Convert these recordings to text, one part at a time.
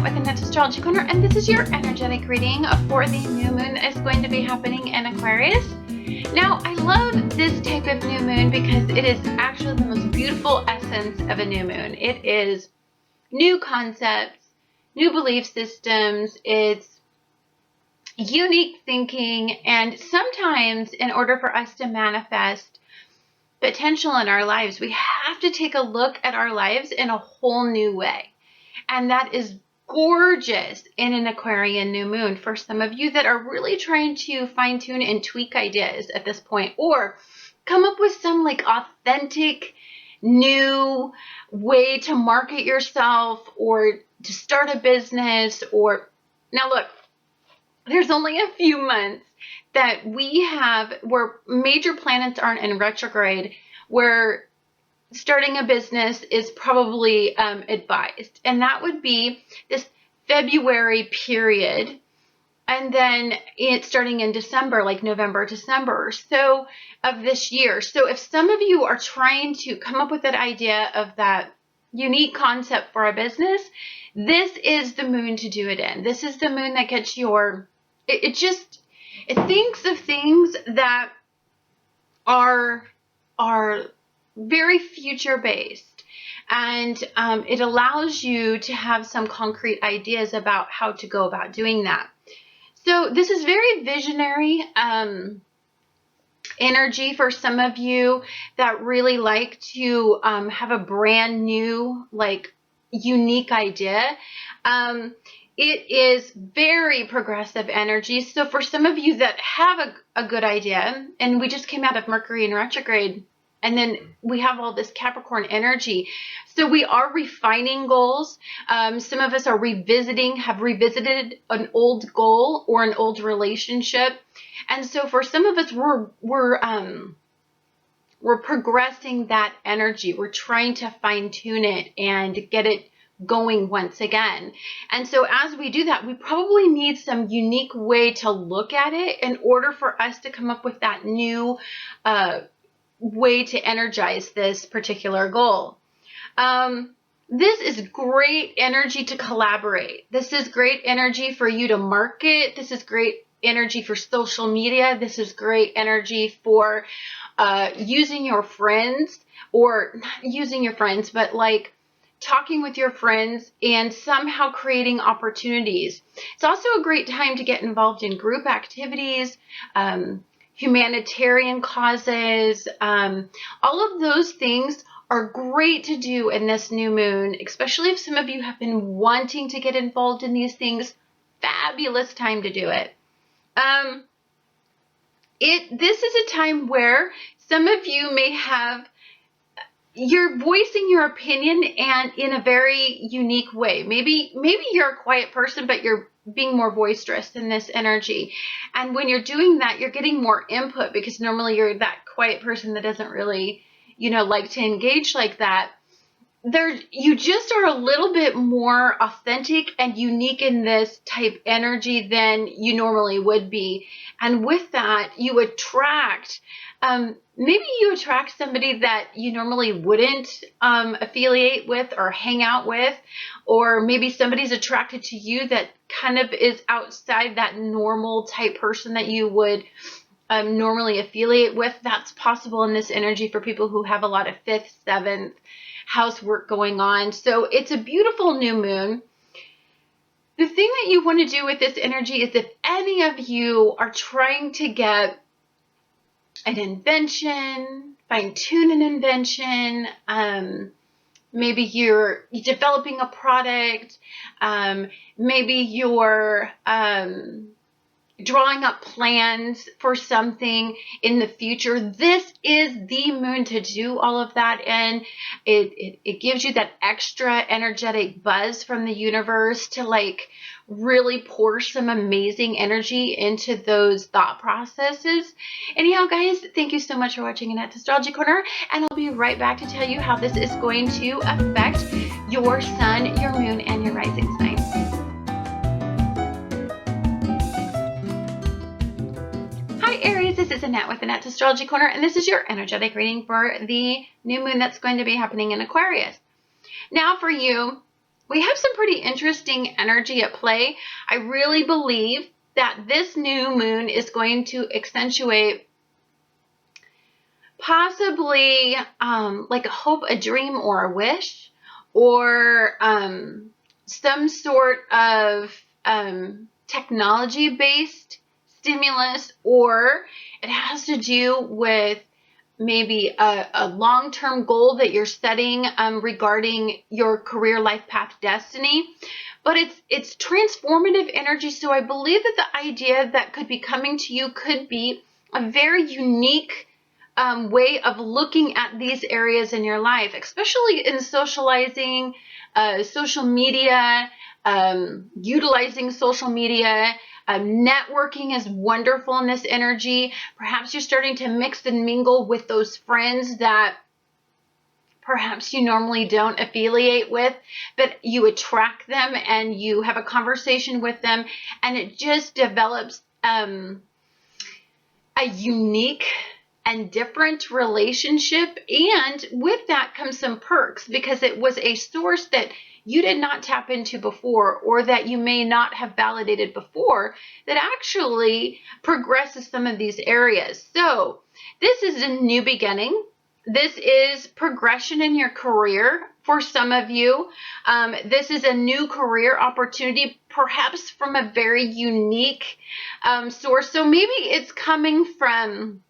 Annette with Annette's Astrology Corner, and this is your energetic reading for the new moon that is going to be happening in Aquarius. Now, I love this type of new moon because it is actually the most beautiful essence of a new moon. It is new concepts, new belief systems, it's unique thinking, and sometimes in order for us to manifest potential in our lives, we have to take a look at our lives in a whole new way. And that is gorgeous in an Aquarian new moon for some of you that are really trying to fine tune and tweak ideas at this point, or come up with some like authentic new way to market yourself or to start a business. Or now look, there's only a few months that we have where major planets aren't in retrograde, where starting a business is probably advised. And that would be this February period. And then it's starting in December, like November, December or so of this year. So if some of you are trying to come up with that idea of that unique concept for a business, this is the moon to do it in. This is the moon that gets your, it thinks of things that are very future based, and it allows you to have some concrete ideas about how to go about doing that. So this is very visionary energy for some of you that really like to have a brand new, like, unique idea. It is very progressive energy. So for some of you that have a good idea, and we just came out of Mercury in retrograde, and then we have all this Capricorn energy. So we are refining goals. Some of us are have revisited an old goal or an old relationship. And so for some of us, we're progressing that energy. We're trying to fine tune it and get it going once again. And so as we do that, we probably need some unique way to look at it in order for us to come up with that new way to energize this particular goal. This is great energy to collaborate. This is great energy for you to market. This is great energy for social media. This is great energy for using your friends, or not using your friends, but like talking with your friends and somehow creating opportunities. It's also a great time to get involved in group activities, humanitarian causes. All of those things are great to do in this new moon, especially if some of you have been wanting to get involved in these things. Fabulous time to do it. This is a time where some of you may have, you're voicing your opinion and in a very unique way. Maybe you're a quiet person, but you're being more boisterous in this energy. And when you're doing that, you're getting more input, because normally you're that quiet person that doesn't really, like to engage like that. You just are a little bit more authentic and unique in this type energy than you normally would be. And with that, you attract, maybe you attract somebody that you normally wouldn't affiliate with or hang out with, or maybe somebody's attracted to you that kind of is outside that normal type person that you would normally affiliate with. That's possible in this energy for people who have a lot of 5th, 7th house work going on. So it's a beautiful new moon. The thing that you want to do with this energy is, if any of you are trying to get an invention, fine-tune an invention, maybe you're developing a product, maybe you're drawing up plans for something in the future, this is the moon to do all of that. And it gives you that extra energetic buzz from the universe to like really pour some amazing energy into those thought processes. Anyhow, guys, thank you so much for watching Annette's Astrology Corner, and I'll be right back to tell you how this is going to affect your sun, your moon, and your rising sign. Hi Aries, this is Annette with Annette's Astrology Corner, and this is your energetic reading for the new moon that's going to be happening in Aquarius. Now for you, we have some pretty interesting energy at play. I really believe that this new moon is going to accentuate possibly like a hope, a dream, or a wish, or some sort of technology-based stimulus, or it has to do with maybe a long-term goal that you're setting regarding your career, life path, destiny. But it's transformative energy. So I believe that the idea that could be coming to you could be a very unique way of looking at these areas in your life, especially in socializing, social media, utilizing social media. Networking is wonderful in this energy. Perhaps you're starting to mix and mingle with those friends that perhaps you normally don't affiliate with, but you attract them and you have a conversation with them, and it just develops a unique and different relationship. And with that comes some perks, because it was a source that you did not tap into before, or that you may not have validated before, that actually progresses some of these areas. So this is a new beginning. This is progression in your career for some of you. This is a new career opportunity, perhaps from a very unique source. So maybe it's coming from,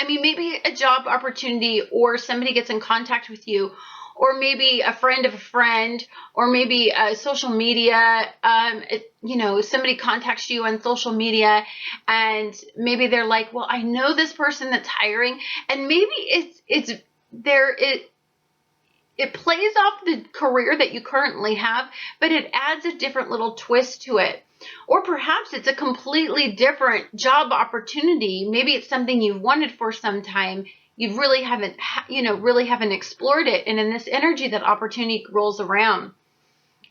maybe a job opportunity, or somebody gets in contact with you, or maybe a friend of a friend, or maybe social media. Somebody contacts you on social media, and maybe they're like, well, I know this person that's hiring, and maybe it plays off the career that you currently have, but it adds a different little twist to it. Or perhaps it's a completely different job opportunity. Maybe it's something you've wanted for some time. You really haven't explored it. And in this energy, that opportunity rolls around.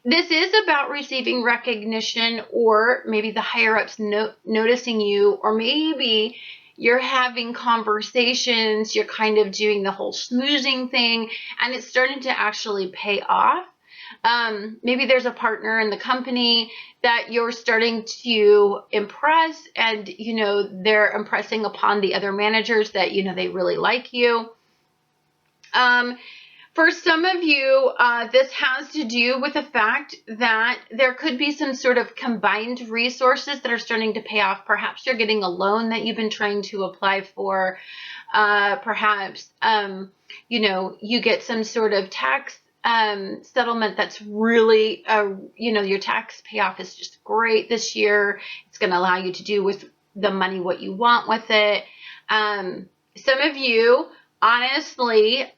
This is about receiving recognition, or maybe the higher ups noticing you, or maybe you're having conversations, you're kind of doing the whole smoozing thing, and it's starting to actually pay off. Maybe there's a partner in the company that you're starting to impress, and they're impressing upon the other managers that they really like you. For some of you, this has to do with the fact that there could be some sort of combined resources that are starting to pay off. Perhaps you're getting a loan that you've been trying to apply for. Perhaps you get some sort of tax settlement that's really, your tax payoff is just great this year. It's going to allow you to do with the money what you want with it. Some of you, honestly,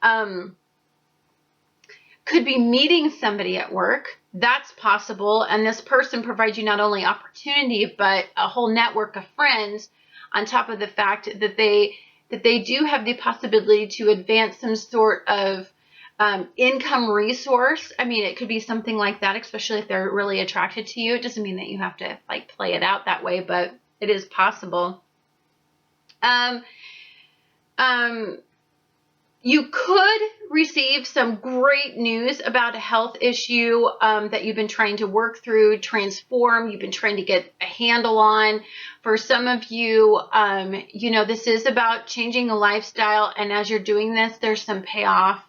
could be meeting somebody at work. That's possible. And this person provides you not only opportunity, but a whole network of friends, on top of the fact that they do have the possibility to advance some sort of income resource. It could be something like that, especially if they're really attracted to you. It doesn't mean that you have to play it out that way, but it is possible. You could receive some great news about a health issue that you've been trying to work through, transform, you've been trying to get a handle on. For some of you, this is about changing a lifestyle, and as you're doing this, there's some payoff.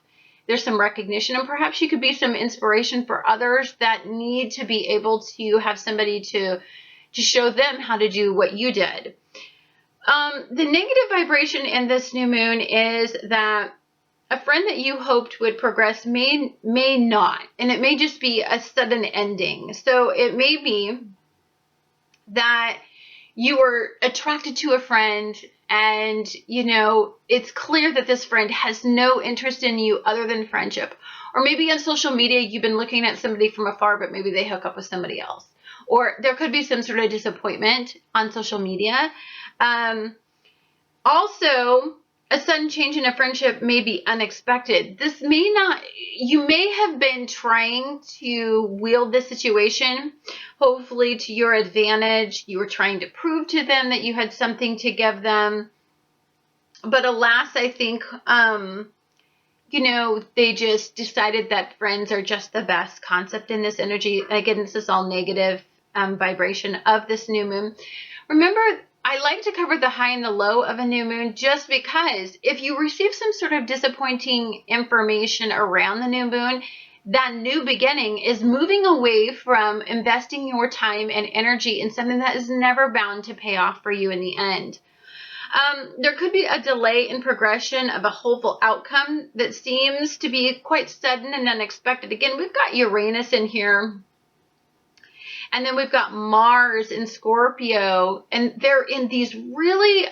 There's some recognition, and perhaps you could be some inspiration for others that need to be able to have somebody to show them how to do what you did. The negative vibration in this new moon is that a friend that you hoped would progress may not, and it may just be a sudden ending. So it may be that you were attracted to a friend, and it's clear that this friend has no interest in you other than friendship. Or maybe on social media you've been looking at somebody from afar, but maybe they hook up with somebody else. Or there could be some sort of disappointment on social media. Also, a sudden change in a friendship may be unexpected. You may have been trying to wield this situation, hopefully to your advantage. You were trying to prove to them that you had something to give them. But alas, I think you know, they just decided that friends are just the best concept in this energy. Again, this is all negative vibration of this new moon. Remember, I like to cover the high and the low of a new moon just because if you receive some sort of disappointing information around the new moon, that new beginning is moving away from investing your time and energy in something that is never bound to pay off for you in the end. There could be a delay in progression of a hopeful outcome that seems to be quite sudden and unexpected. Again, we've got Uranus in here, and then we've got Mars in Scorpio, and they're in these really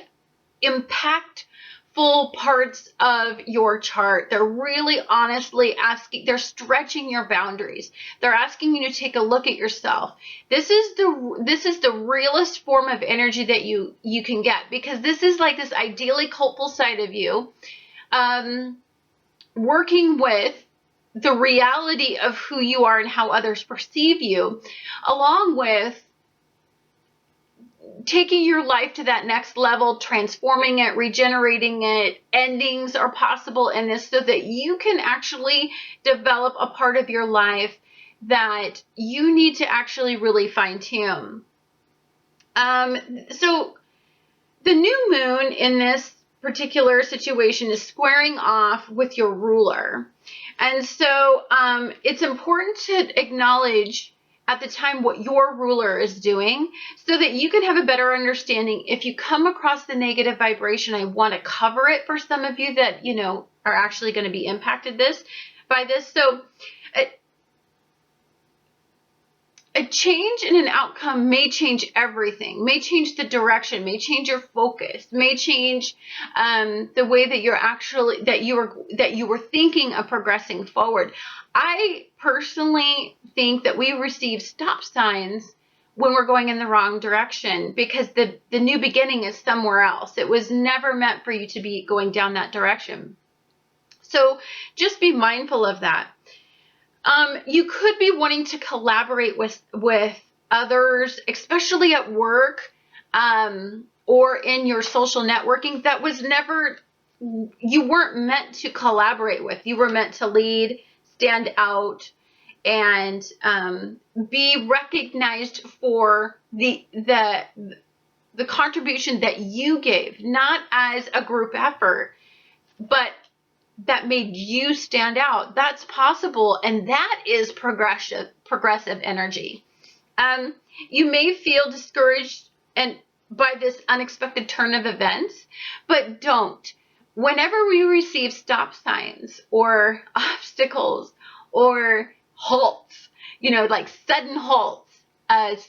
impactful parts of your chart. They're really honestly asking, they're stretching your boundaries. They're asking you to take a look at yourself. This is the realest form of energy that you can get, because this is like this idyllic, hopeful side of you, working with the reality of who you are and how others perceive you, along with taking your life to that next level, transforming it, regenerating it. Endings are possible in this so that you can actually develop a part of your life that you need to actually really fine tune. So the new moon in this particular situation is squaring off with your ruler. And so it's important to acknowledge at the time what your ruler is doing so that you can have a better understanding. If you come across the negative vibration, I want to cover it for some of you that, you know, are actually going to be impacted by this. So a change in an outcome may change everything, may change the direction, may change your focus, may change the way that you're actually, that you were thinking of progressing forward. I personally think that we receive stop signs when we're going in the wrong direction, because the new beginning is somewhere else. It was never meant for you to be going down that direction. So just be mindful of that. You could be wanting to collaborate with others, especially at work, or in your social networking. That was never, you weren't meant to collaborate with. You were meant to lead, stand out, and be recognized for the contribution that you gave, not as a group effort, but that made you stand out. That's possible, and that is progressive energy. You may feel discouraged by this unexpected turn of events, but don't. Whenever we receive stop signs or obstacles or halts, you know, like sudden halts,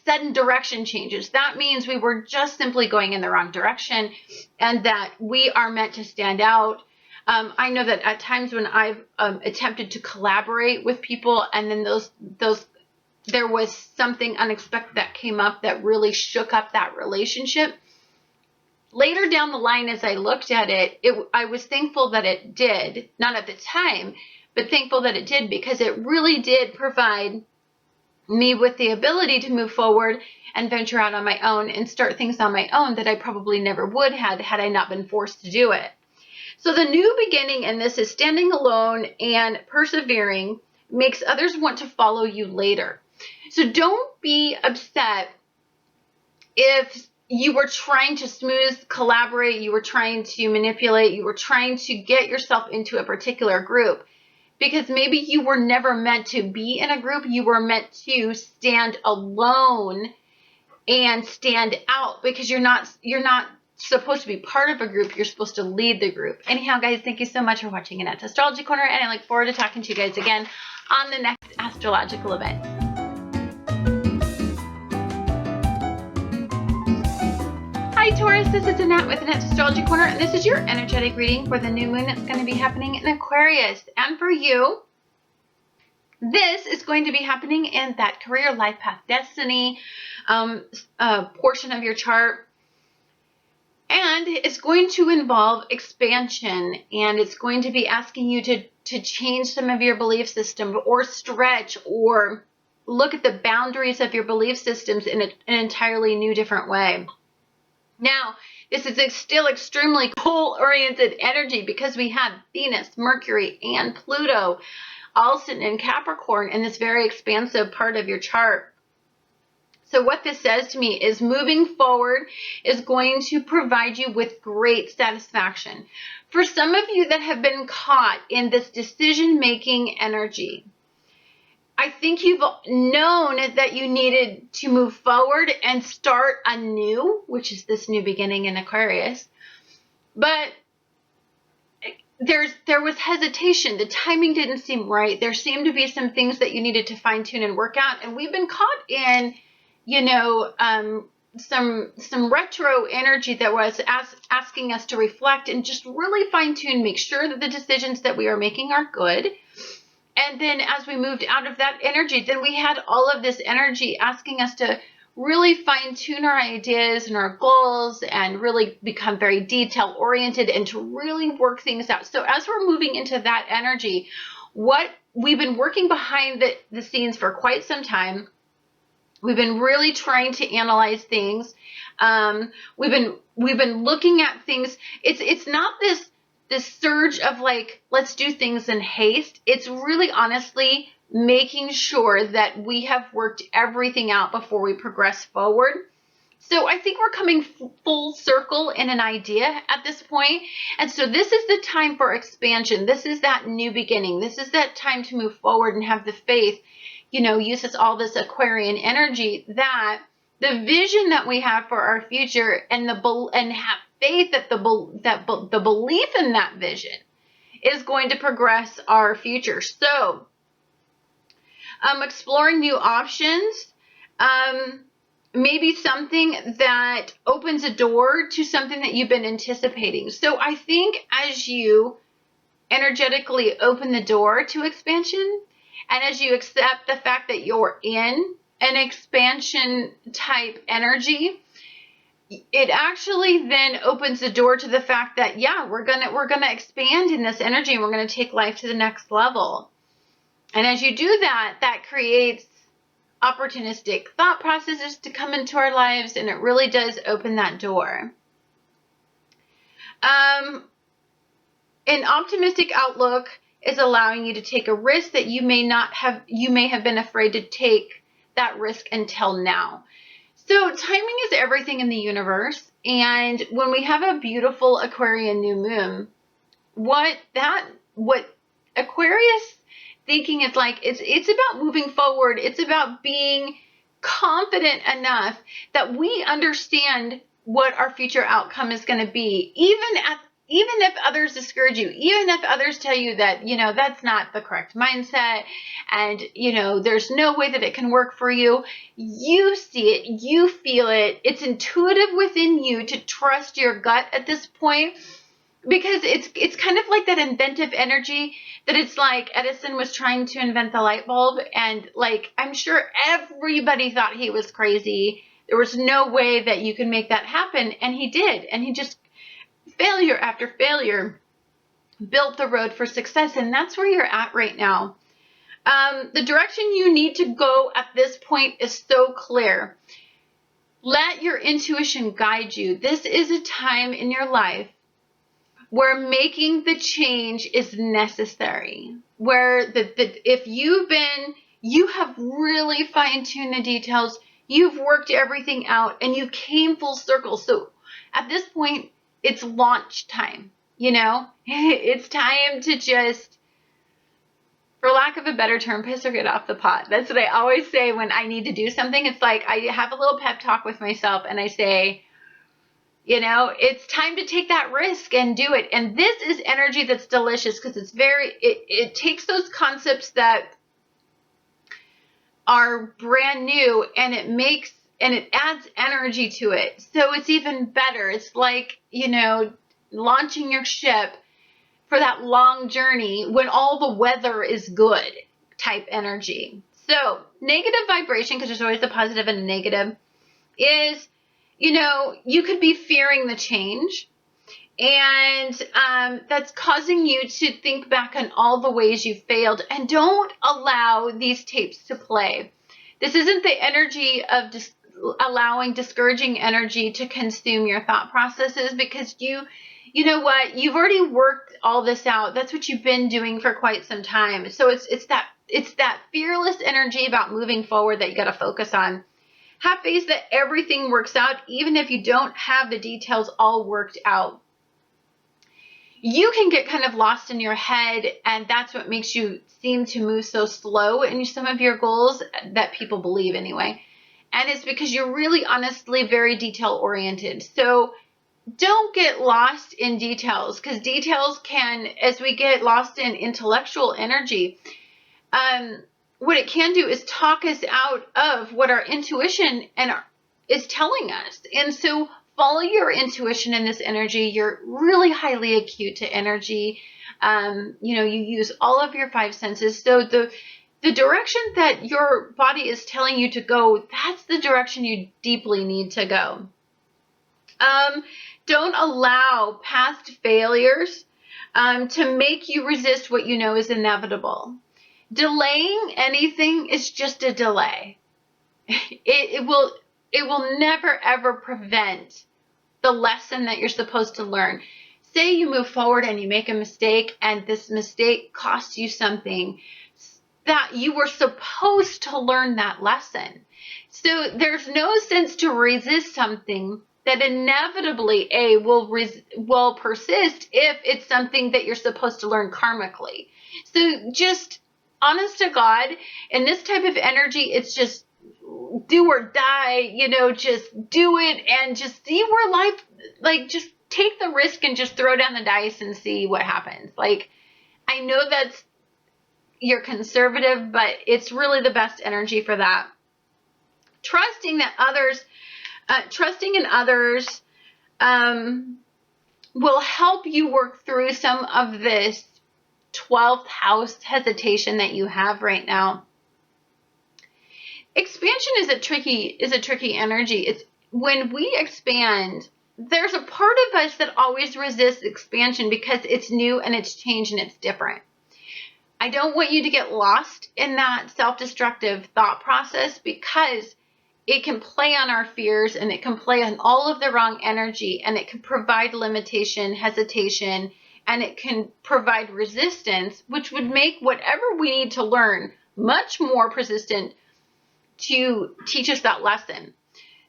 sudden direction changes, that means we were just simply going in the wrong direction, and that we are meant to stand out. I know that at times when I've attempted to collaborate with people, and then there was something unexpected that came up that really shook up that relationship. Later down the line, as I looked at it, I was thankful that it did, not at the time, but thankful that it did, because it really did provide me with the ability to move forward and venture out on my own and start things on my own that I probably never would have had I not been forced to do it. So the new beginning in this is standing alone and persevering makes others want to follow you later. So don't be upset if you were trying to smooth, collaborate, you were trying to manipulate, you were trying to get yourself into a particular group, because maybe you were never meant to be in a group. You were meant to stand alone and stand out, because you're not supposed to be part of a group. You're supposed to lead the group. Anyhow, guys, thank you so much for watching Annette's Astrology Corner, and I look forward to talking to you guys again on the next astrological event. Hi Taurus, this is Annette with Annette's Astrology Corner, and this is your energetic reading for the new moon that's going to be happening in Aquarius. And for you, this is going to be happening in that career, life path, destiny portion of your chart. And it's going to involve expansion, and it's going to be asking you to change some of your belief system, or stretch, or look at the boundaries of your belief systems in an entirely new, different way. Now, This is still extremely goal-oriented energy because we have Venus, Mercury, and Pluto all sitting in Capricorn in this very expansive part of your chart. So what this says to me is moving forward is going to provide you with great satisfaction. For some of you that have been caught in this decision-making energy, I think you've known that you needed to move forward and start anew, which is this new beginning in Aquarius. But there was hesitation. The timing didn't seem right. There seemed to be some things that you needed to fine-tune and work out. And we've been caught in, you know, some retro energy that was asking us to reflect and just really fine-tune, make sure that the decisions that we are making are good. And then as we moved out of that energy, then we had all of this energy asking us to really fine-tune our ideas and our goals and really become very detail-oriented and to really work things out. So as we're moving into that energy, what we've been working behind the scenes for quite some time. We've been really trying to analyze things. We've been looking at things. It's not this surge of like, let's do things in haste. It's really honestly making sure that we have worked everything out before we progress forward. So I think we're coming full circle in an idea at this point. And so this is the time for expansion. This is that new beginning. This is that time to move forward and have the faith, you know, uses all this Aquarian energy, that the vision that we have for our future and have faith that the belief in that vision is going to progress our future. So exploring new options, maybe something that opens a door to something that you've been anticipating. So I think as you energetically open the door to expansion, and as you accept the fact that you're in an expansion type energy, it actually then opens the door to the fact that, yeah, we're gonna expand in this energy and we're gonna take life to the next level. And as you do that, that creates opportunistic thought processes to come into our lives, and it really does open that door. An optimistic outlook is allowing you to take a risk that you may have been afraid to take that risk until now. So timing is everything in the universe, and when we have a beautiful Aquarian new moon, what Aquarius thinking is like, it's about moving forward. It's about being confident enough that we understand what our future outcome is going to be, even if others discourage you, even if others tell you that, you know, that's not the correct mindset and, you know, there's no way that it can work for you. You see it, you feel it. It's intuitive within you to trust your gut at this point, because it's kind of like that inventive energy that it's like Edison was trying to invent the light bulb, and like, I'm sure everybody thought he was crazy. There was no way that you could make that happen. And he did. And he just, failure after failure, built the road for success. And that's where you're at right now. The direction you need to go at this point is so clear. Let your intuition guide you. This is a time in your life where making the change is necessary. Where if you have really fine-tuned the details, you've worked everything out, and you came full circle. So at this point, it's launch time, you know? It's time to just, for lack of a better term, piss or get off the pot. That's what I always say when I need to do something. It's like I have a little pep talk with myself and I say, you know, it's time to take that risk and do it. And this is energy that's delicious because it's it takes those concepts that are brand new and it adds energy to it. So it's even better. It's like, you know, launching your ship for that long journey when all the weather is good type energy. So negative vibration, because there's always a positive and a negative, is, you know, you could be fearing the change, and that's causing you to think back on all the ways you failed. And don't allow these tapes to play. This isn't the energy of just allowing discouraging energy to consume your thought processes, because you know what, you've already worked all this out. That's what you've been doing for quite some time. So it's that fearless energy about moving forward that you got to focus on. Have faith that everything works out, even if you don't have the details all worked out. You can get kind of lost in your head, and that's what makes you seem to move so slow in some of your goals, that people believe anyway. And it's because you're really honestly very detail oriented. So don't get lost in details, because details can, as we get lost in intellectual energy, what it can do is talk us out of what our intuition is telling us. And so follow your intuition in this energy. You're really highly acute to energy. You use all of your 5 senses. So the direction that your body is telling you to go, that's the direction you deeply need to go. Don't allow past failures to make you resist what you know is inevitable. Delaying anything is just a delay. It will never ever prevent the lesson that you're supposed to learn. Say you move forward and you make a mistake, and this mistake costs you something, that you were supposed to learn that lesson. So there's no sense to resist something that inevitably will persist if it's something that you're supposed to learn karmically. So just honest to God, in this type of energy, it's just do or die, just do it and just see where life, just take the risk and just throw down the dice and see what happens. I know you're conservative, but it's really the best energy for that. Trusting in others will help you work through some of this 12th house hesitation that you have right now. Expansion is a tricky energy. It's when we expand, there's a part of us that always resists expansion because it's new and it's changed and it's different. I don't want you to get lost in that self-destructive thought process, because it can play on our fears and it can play on all of the wrong energy, and it can provide limitation, hesitation, and it can provide resistance, which would make whatever we need to learn much more persistent to teach us that lesson.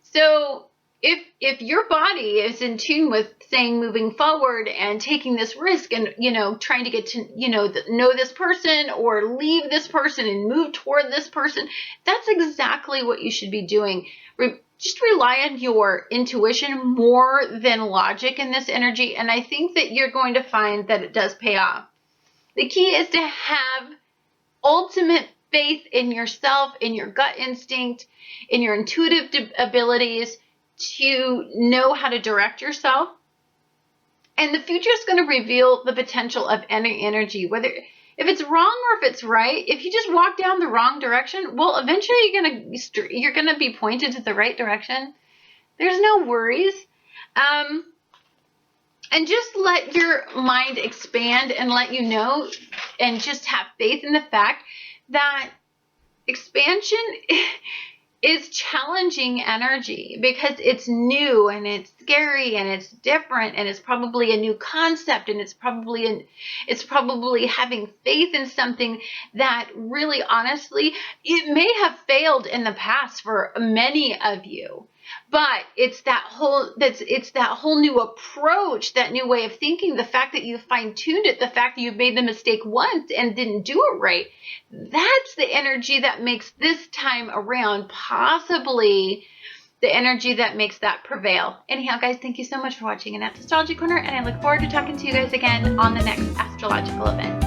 So if your body is in tune with saying moving forward and taking this risk and, trying to get to, know this person or leave this person and move toward this person, that's exactly what you should be doing. Just rely on your intuition more than logic in this energy. And I think that you're going to find that it does pay off. The key is to have ultimate faith in yourself, in your gut instinct, in your intuitive abilities to know how to direct yourself. And the future is going to reveal the potential of any energy, whether if it's wrong or if it's right. If you just walk down the wrong direction, well, eventually you're going to be pointed to the right direction. There's no worries. And just let your mind expand and let you know, and just have faith in the fact that expansion is challenging energy, because it's new and it's scary and it's different and it's probably a new concept, and it's probably having faith in something that really honestly, it may have failed in the past for many of you. But it's that whole new approach, that new way of thinking, the fact that you fine-tuned it, the fact that you made the mistake once and didn't do it right. That's the energy that makes this time around possibly the energy that makes that prevail. Anyhow, guys, thank you so much for watching Annette's Astrology Corner, and I look forward to talking to you guys again on the next astrological event.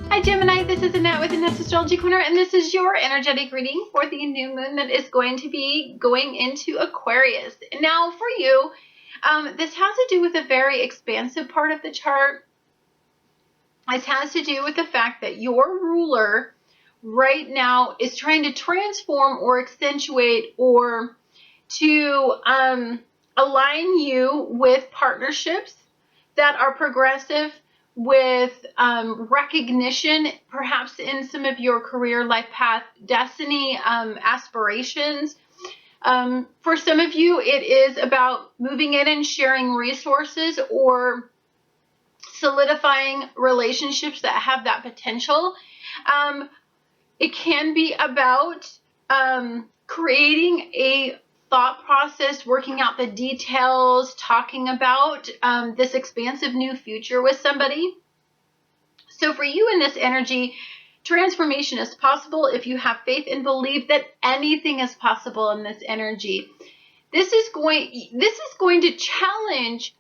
Hi Gemini, this is Annette with Annette's Astrology Corner, and this is your energetic reading for the new moon that is going to be going into Aquarius. Now for you, this has to do with a very expansive part of the chart. It has to do with the fact that your ruler right now is trying to transform or accentuate or to align you with partnerships that are progressive, with recognition, perhaps in some of your career, life path, destiny, aspirations. For some of you, it is about moving in and sharing resources or solidifying relationships that have that potential. It can be about creating a thought process, working out the details, talking about this expansive new future with somebody. So for you in this energy, transformation is possible if you have faith and believe that anything is possible in this energy. This is going to challenge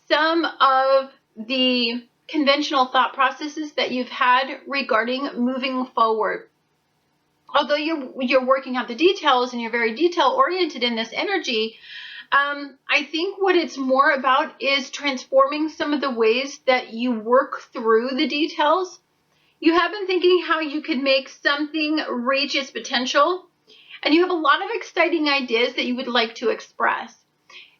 some of the conventional thought processes that you've had regarding moving forward. Although you're working out the details and you're very detail oriented in this energy, I think what it's more about is transforming some of the ways that you work through the details. You have been thinking how you could make something reach its potential, and you have a lot of exciting ideas that you would like to express.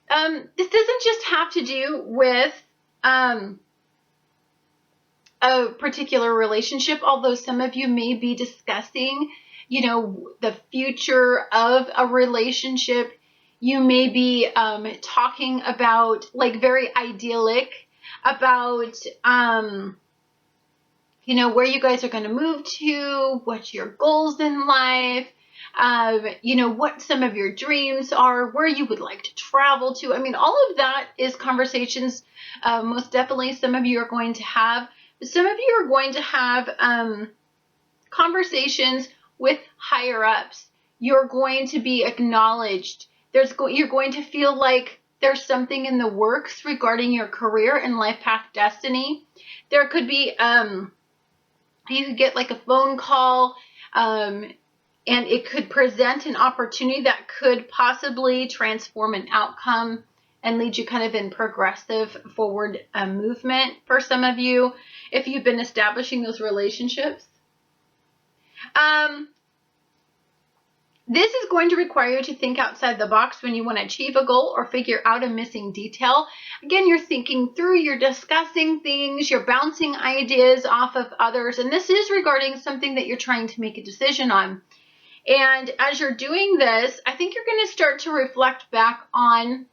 This doesn't just have to do with a particular relationship, although some of you may be discussing, the future of a relationship. You may be talking about, like, very idyllic about, where you guys are going to move to, what's your goals in life, what some of your dreams are, where you would like to travel to. I mean, all of that is conversations most definitely some of you are going to have. Some of you are going to have conversations with higher ups. You're going to be acknowledged. You're going to feel like there's something in the works regarding your career and life path destiny. There could be, you could get like a phone call, and it could present an opportunity that could possibly transform an outcome and lead you kind of in progressive forward movement for some of you, if you've been establishing those relationships. This is going to require you to think outside the box when you want to achieve a goal or figure out a missing detail. Again, you're thinking through, you're discussing things, you're bouncing ideas off of others, and this is regarding something that you're trying to make a decision on. And as you're doing this, I think you're going to start to reflect back on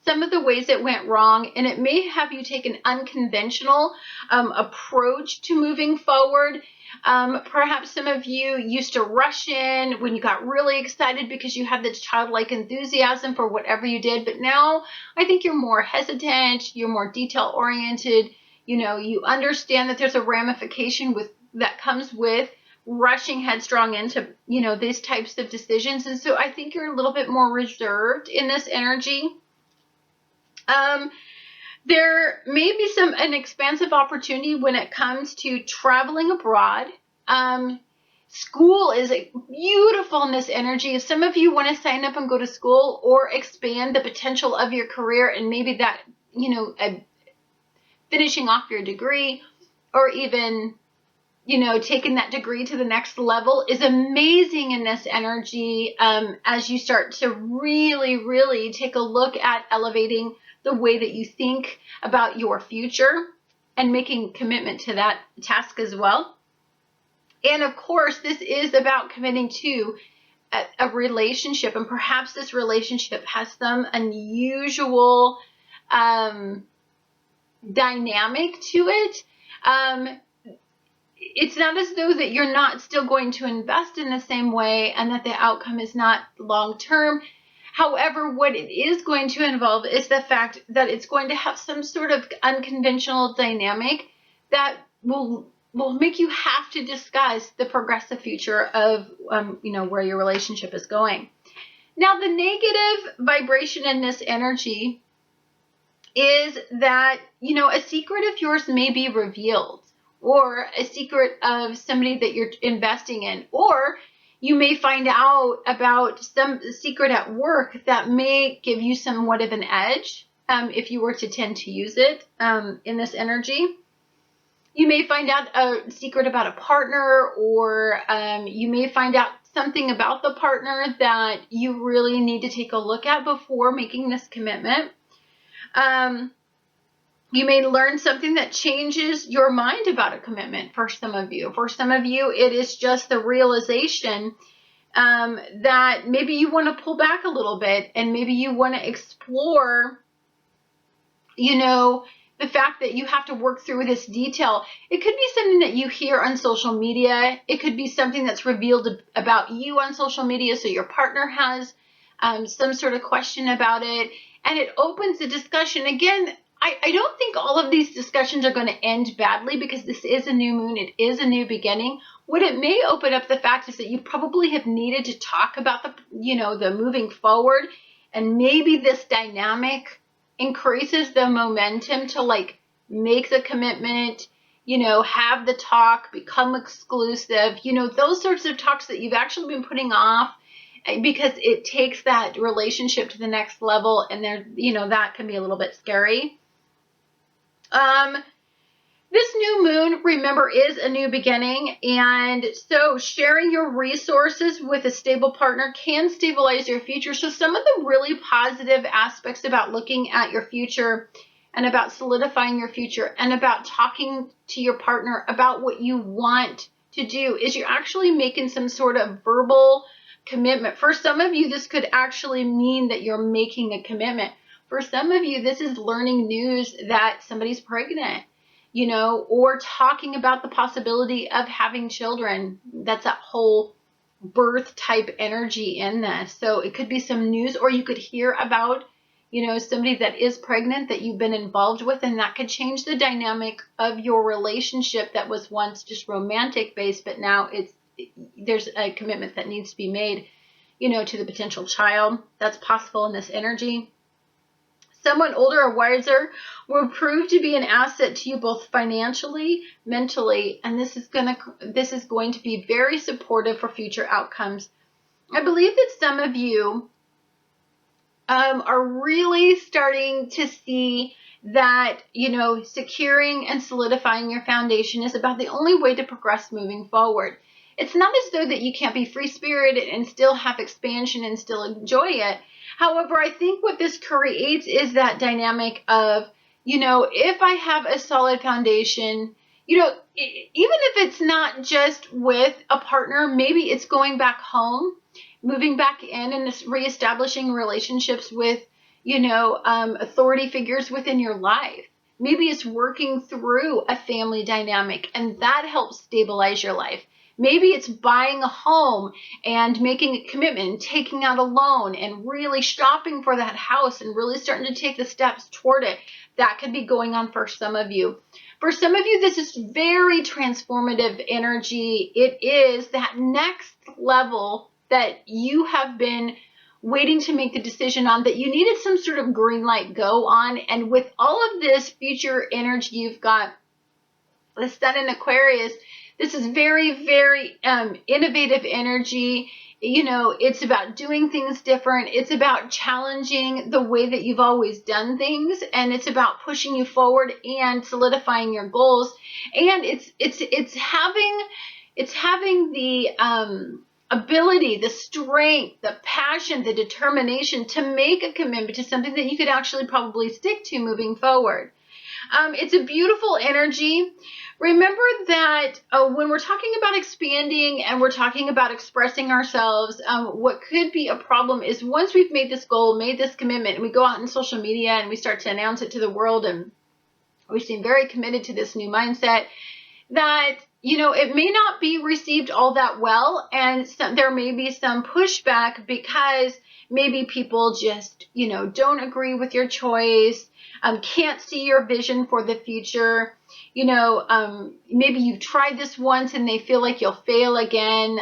some of the ways it went wrong, and it may have you take an unconventional approach to moving forward. Perhaps some of you used to rush in when you got really excited because you had this childlike enthusiasm for whatever you did, but now I think you're more hesitant, you're more detail-oriented, you understand that there's a ramification that comes with rushing headstrong into, these types of decisions, and so I think you're a little bit more reserved in this energy. There may be an expansive opportunity when it comes to traveling abroad. School is beautiful in this energy. If some of you want to sign up and go to school or expand the potential of your career, and maybe that, finishing off your degree, or even, taking that degree to the next level is amazing in this energy, as you start to really, really take a look at elevating the way that you think about your future and making commitment to that task as well. And of course, this is about committing to a relationship, and perhaps this relationship has some unusual dynamic to it. It's not as though that you're not still going to invest in the same way and that the outcome is not long-term. However, what it is going to involve is the fact that it's going to have some sort of unconventional dynamic that will make you have to discuss the progressive future of, where your relationship is going. Now, the negative vibration in this energy is that, a secret of yours may be revealed, or a secret of somebody that you're investing in, or you may find out about some secret at work that may give you somewhat of an edge if you were to tend to use it in this energy. You may find out a secret about a partner, or you may find out something about the partner that you really need to take a look at before making this commitment. You may learn something that changes your mind about a commitment for some of you. For some of you, it is just the realization that maybe you want to pull back a little bit, and maybe you want to explore, you know, the fact that you have to work through this detail. It could be something that you hear on social media. It could be something that's revealed about you on social media, so your partner has some sort of question about it, and it opens the discussion. Again, I don't think all of these discussions are going to end badly, because this is a new moon. It is a new beginning. What it may open up the fact is that you probably have needed to talk about the, you know, the moving forward, and maybe this dynamic increases the momentum to like make the commitment, you know, have the talk, become exclusive, you know, those sorts of talks that you've actually been putting off, because it takes that relationship to the next level, and there, you know, that can be a little bit scary. This new moon, remember, is a new beginning, and so sharing your resources with a stable partner can stabilize your future. So some of the really positive aspects about looking at your future and about solidifying your future and about talking to your partner about what you want to do is you're actually making some sort of verbal commitment. For some of you, this could actually mean that you're making a commitment. For some of you, this is learning news that somebody's pregnant, you know, or talking about the possibility of having children. That's that whole birth type energy in this. So it could be some news, or you could hear about, you know, somebody that is pregnant that you've been involved with, and that could change the dynamic of your relationship that was once just romantic based, but now there's a commitment that needs to be made, you know, to the potential child. That's possible in this energy. Someone older or wiser will prove to be an asset to you both financially, mentally, and this is going to be very supportive for future outcomes. I believe that some of you are really starting to see that, you know, securing and solidifying your foundation is about the only way to progress moving forward. It's not as though that you can't be free-spirited and still have expansion and still enjoy it. However, I think what this creates is that dynamic of, you know, if I have a solid foundation, you know, even if it's not just with a partner, maybe it's going back home, moving back in and reestablishing relationships with, you know, authority figures within your life. Maybe it's working through a family dynamic, and that helps stabilize your life. Maybe it's buying a home and making a commitment, taking out a loan, and really shopping for that house and really starting to take the steps toward it. That could be going on for some of you. For some of you, this is very transformative energy. It is that next level that you have been waiting to make the decision on, that you needed some sort of green light go on. And with all of this future energy, you've got the sun in Aquarius. This is very, very innovative energy. You know, it's about doing things different. It's about challenging the way that you've always done things, and it's about pushing you forward and solidifying your goals. And it's having the ability, the strength, the passion, the determination to make a commitment to something that you could actually probably stick to moving forward. It's a beautiful energy. Remember that when we're talking about expanding and we're talking about expressing ourselves, what could be a problem is once we've made this goal, made this commitment, and we go out in social media and we start to announce it to the world, and we seem very committed to this new mindset, that, you know, it may not be received all that well, and there may be some pushback because maybe people just, you know, don't agree with your choice, can't see your vision for the future. You know, maybe you've tried this once and they feel like you'll fail again.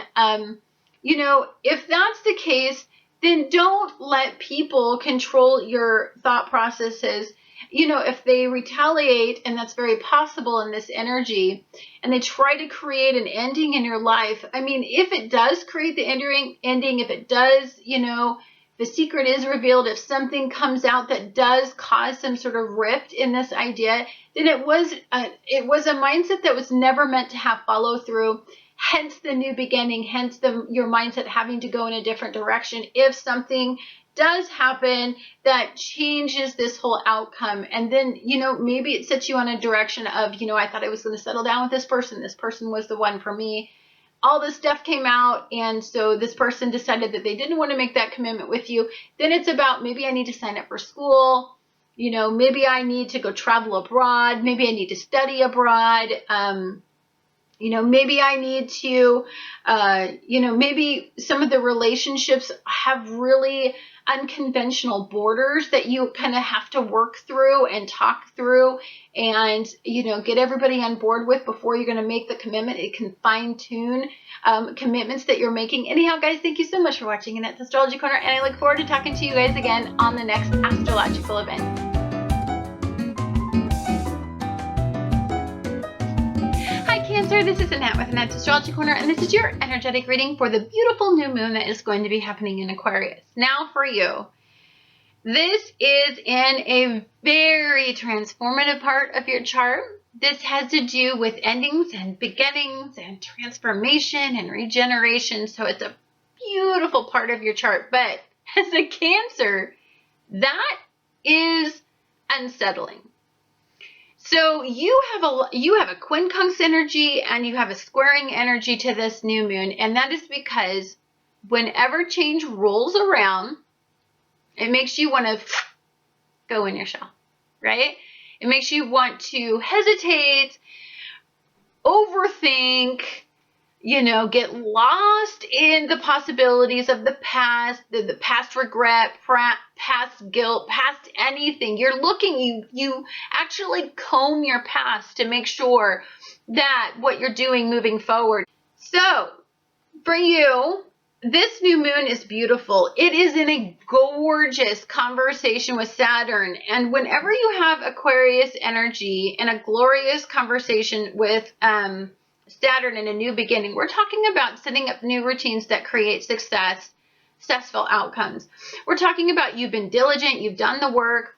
You know, if that's the case, then don't let people control your thought processes. You know, if they retaliate, and that's very possible in this energy, and they try to create an ending in your life, I mean, if it does create the ending, if it does, you know, the secret is revealed, if something comes out that does cause some sort of rift in this idea, then it was a mindset that was never meant to have follow through, hence the new beginning, hence your mindset having to go in a different direction if something does happen that changes this whole outcome. And then, maybe it sets you on a direction of, I thought I was going to settle down with this person. This person was the one for me. All this stuff came out, and so this person decided that they didn't want to make that commitment with you. Then it's about, maybe I need to sign up for school. Maybe I need to go travel abroad. Maybe I need to study abroad. Maybe I need to, maybe some of the relationships have really unconventional borders that you kind of have to work through and talk through and, get everybody on board with before you're going to make the commitment. It can fine tune commitments that you're making. Anyhow, guys, thank you so much for watching Annette's Astrology Corner, and I look forward to talking to you guys again on the next astrological event. Cancer, this is Annette with Annette's Astrology Corner, and this is your energetic reading for the beautiful new moon that is going to be happening in Aquarius. Now for you, this is in a very transformative part of your chart. This has to do with endings and beginnings and transformation and regeneration, so it's a beautiful part of your chart. But as a Cancer, that is unsettling. So you have a quincunx energy and you have a squaring energy to this new moon, and that is because whenever change rolls around, it makes you want to go in your shell, right? It makes you want to hesitate, overthink, get lost in the possibilities of the past, the past regret, past guilt, past anything. You're looking, you actually comb your past to make sure that what you're doing moving forward. So for you, this new moon is beautiful. It is in a gorgeous conversation with Saturn. And whenever you have Aquarius energy and a glorious conversation with Saturn in a new beginning, we're talking about setting up new routines that create successful outcomes. We're talking about you've been diligent, you've done the work.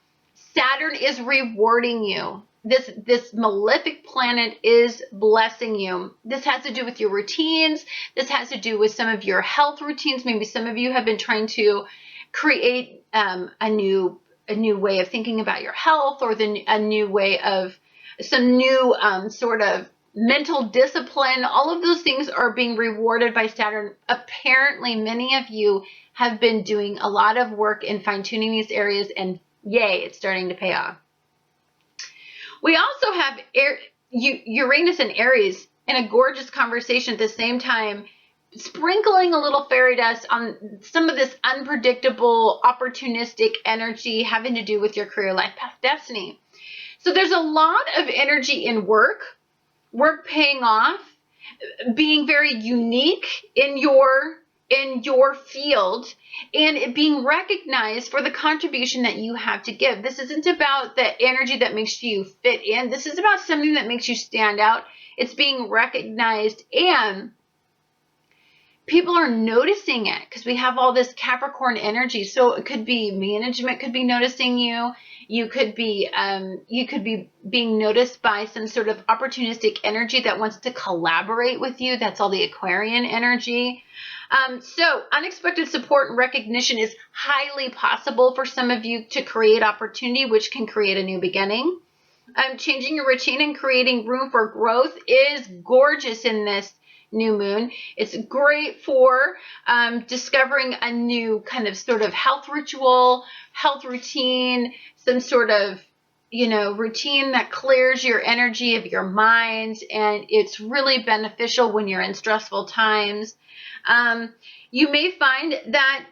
Saturn is rewarding you. This malefic planet is blessing you. This has to do with your routines. This has to do with some of your health routines. Maybe some of you have been trying to create a new way of thinking about your health, or a new way of some new sort of mental discipline. All of those things are being rewarded by Saturn. Apparently, many of you have been doing a lot of work in fine-tuning these areas, and yay, it's starting to pay off. We also have Uranus and Aries in a gorgeous conversation at the same time, sprinkling a little fairy dust on some of this unpredictable, opportunistic energy having to do with your career, life path, destiny. So there's a lot of energy in work paying off, being very unique in your field, and it being recognized for the contribution that you have to give. This isn't about the energy that makes you fit in. This is about something that makes you stand out. It's being recognized, and people are noticing it because we have all this Capricorn energy. So it could be management could be noticing you. You could be being noticed by some sort of opportunistic energy that wants to collaborate with you. That's all the Aquarian energy. So unexpected support and recognition is highly possible for some of you to create opportunity, which can create a new beginning. Changing your routine and creating room for growth is gorgeous in this new moon. It's great for discovering a new kind of sort of health ritual, health routine, some sort of, routine that clears your energy of your mind. And it's really beneficial when you're in stressful times. You may find that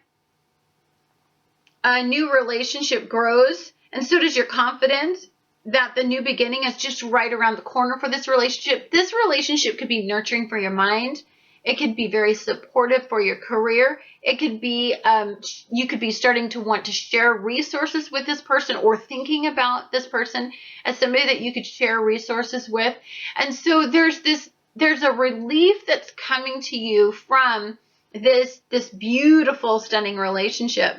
a new relationship grows, and so does your confidence that the new beginning is just right around the corner for this relationship. This relationship could be nurturing for your mind. It could be very supportive for your career. It could be, you could be starting to want to share resources with this person, or thinking about this person as somebody that you could share resources with. And so there's a relief that's coming to you from this beautiful, stunning relationship.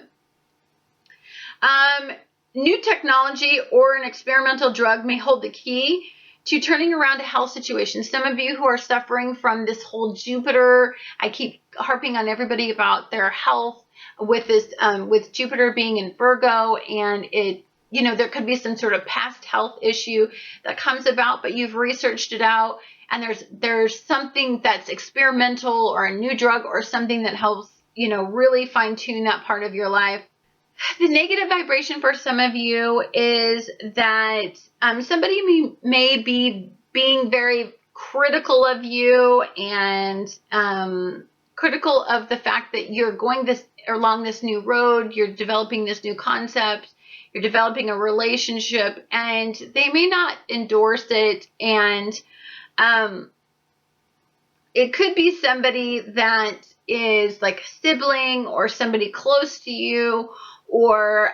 New technology or an experimental drug may hold the key to turning around a health situation. Some of you who are suffering from this whole Jupiter, I keep harping on everybody about their health with this, with Jupiter being in Virgo, and it, you know, there could be some sort of past health issue that comes about, but you've researched it out, and there's something that's experimental or a new drug or something that helps, you know, really fine tune that part of your life. The negative vibration for some of you is that somebody may be being very critical of you, and critical of the fact that you're going along this new road, you're developing this new concept, you're developing a relationship, and they may not endorse it. And it could be somebody that is like a sibling or somebody close to you, or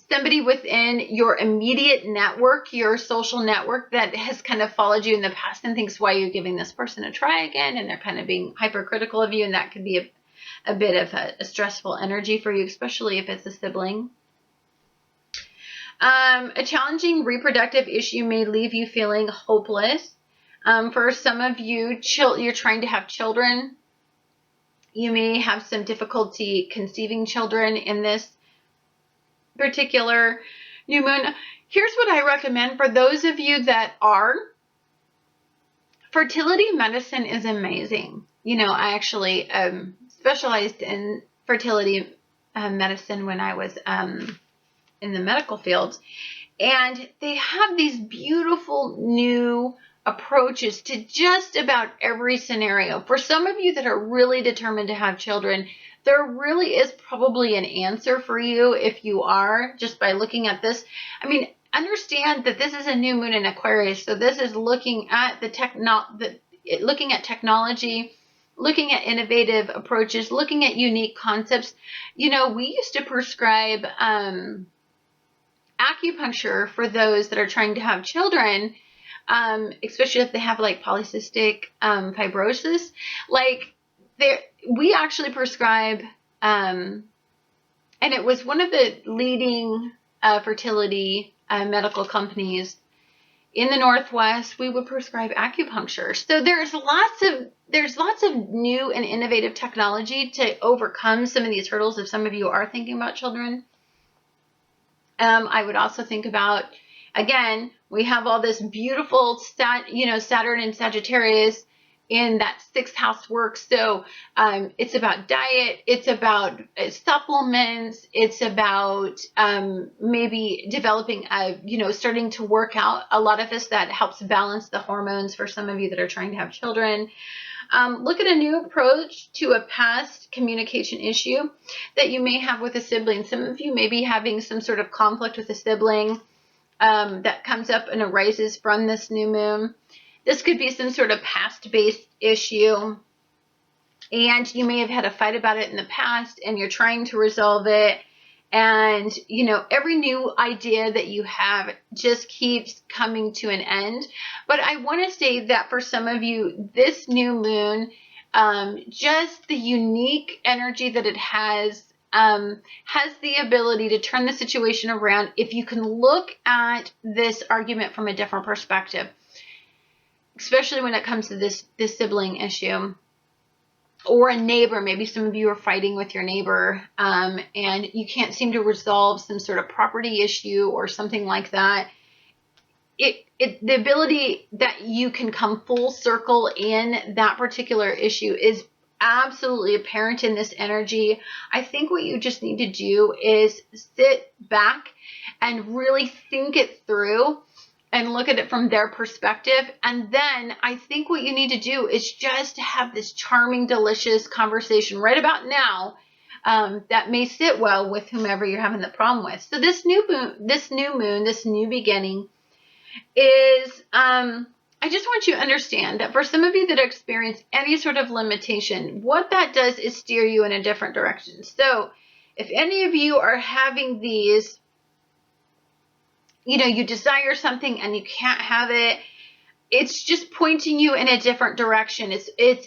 somebody within your immediate network, your social network, that has kind of followed you in the past and thinks, why are you giving this person a try again? And they're kind of being hypercritical of you, and that could be a bit of a stressful energy for you, especially if it's a sibling. A challenging reproductive issue may leave you feeling hopeless. For some of you, you're trying to have children. You may have some difficulty conceiving children in this particular new moon. Here's what I recommend for those of you that are. Fertility medicine is amazing. You know, I actually specialized in fertility medicine when I was in the medical field, and they have these beautiful new approaches to just about every scenario. For some of you that are really determined to have children, there really is probably an answer for you if you are, just by looking at this. I mean, understand that this is a new moon in Aquarius, so this is looking at looking at technology, looking at innovative approaches, looking at unique concepts. You know, we used to prescribe acupuncture for those that are trying to have children, especially if they have like polycystic fibrosis. Like, we actually prescribe, and it was one of the leading fertility medical companies in the Northwest. We would prescribe acupuncture. So there's lots of new and innovative technology to overcome some of these hurdles if some of you are thinking about children. I would also think about, again, we have all this beautiful Saturn and Sagittarius in that 6th house work. So it's about diet, it's about supplements, it's about maybe developing starting to work out. A lot of this that helps balance the hormones for some of you that are trying to have children. Look at a new approach to a past communication issue that you may have with a sibling. Some of you may be having some sort of conflict with a sibling that comes up and arises from this new moon. This could be some sort of past-based issue, and you may have had a fight about it in the past, and you're trying to resolve it. And, you know, every new idea that you have just keeps coming to an end. But I want to say that for some of you, this new moon, just the unique energy that it has the ability to turn the situation around if you can look at this argument from a different perspective, especially when it comes to this sibling issue. Or a neighbor. Maybe some of you are fighting with your neighbor, and you can't seem to resolve some sort of property issue or something like that. The ability that you can come full circle in that particular issue is absolutely apparent in this energy. I think what you just need to do is sit back and really think it through and look at it from their perspective. And then I think what you need to do is just have this charming, delicious conversation right about now that may sit well with whomever you're having the problem with. So this new moon, this new beginning is, I just want you to understand that for some of you that experience any sort of limitation, what that does is steer you in a different direction. So if any of you are having these, you desire something and you can't have it, it's just pointing you in a different direction. Sometimes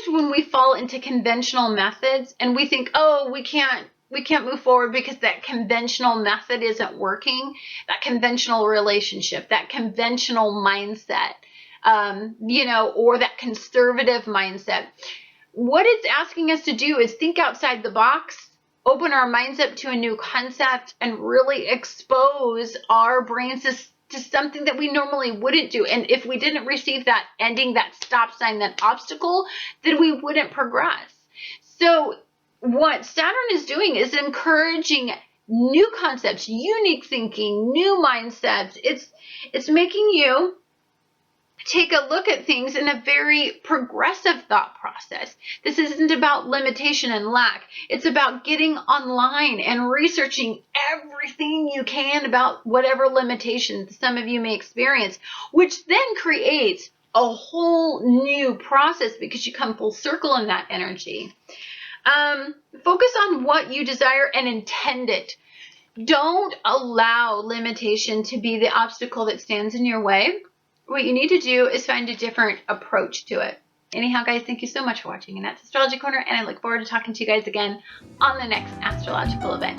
when we fall into conventional methods and we think, oh, we can't move forward because that conventional method isn't working, that conventional relationship, that conventional mindset, you know, or that conservative mindset. What it's asking us to do is think outside the box, open our minds up to a new concept, and really expose our brains to something that we normally wouldn't do. And if we didn't receive that ending, that stop sign, that obstacle, then we wouldn't progress. So what Saturn is doing is encouraging new concepts, unique thinking, new mindsets. It's making you take a look at things in a very progressive thought process. This isn't about limitation and lack. It's about getting online and researching everything you can about whatever limitations some of you may experience, which then creates a whole new process because you come full circle in that energy. Focus on what you desire and intend it. Don't allow limitation to be the obstacle that stands in your way. What you need to do is find a different approach to it. Anyhow, guys, thank you so much for watching Annette's Astrology Corner, and I look forward to talking to you guys again on the next astrological event.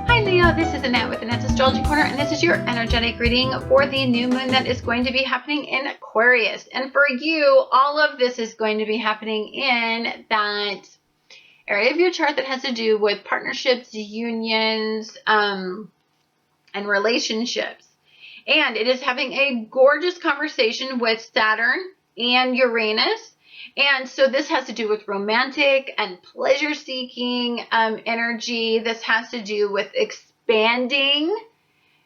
Hi, Leo. This is Annette with Annette's Astrology Corner, and this is your energetic reading for the new moon that is going to be happening in Aquarius. And for you, all of this is going to be happening in that area of your chart that has to do with partnerships, unions, and relationships. And it is having a gorgeous conversation with Saturn and Uranus. And so this has to do with romantic and pleasure-seeking energy. This has to do with expanding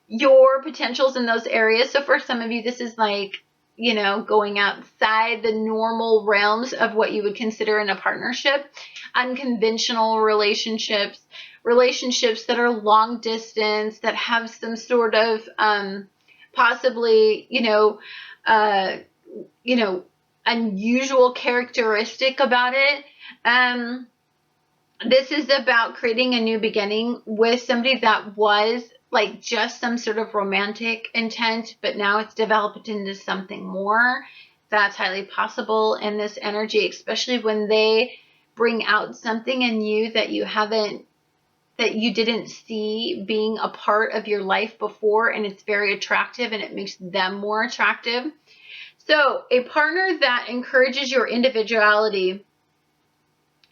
your potentials in those areas. So for some of you, this is like, you know, going outside the normal realms of what you would consider in a partnership, unconventional relationships, relationships that are long distance, that have some sort of possibly, unusual characteristic about it. This is about creating a new beginning with somebody that was like just some sort of romantic intent, but now it's developed into something more. That's highly possible in this energy, especially when they bring out something in you that you didn't see being a part of your life before, and it's very attractive and it makes them more attractive. So a partner that encourages your individuality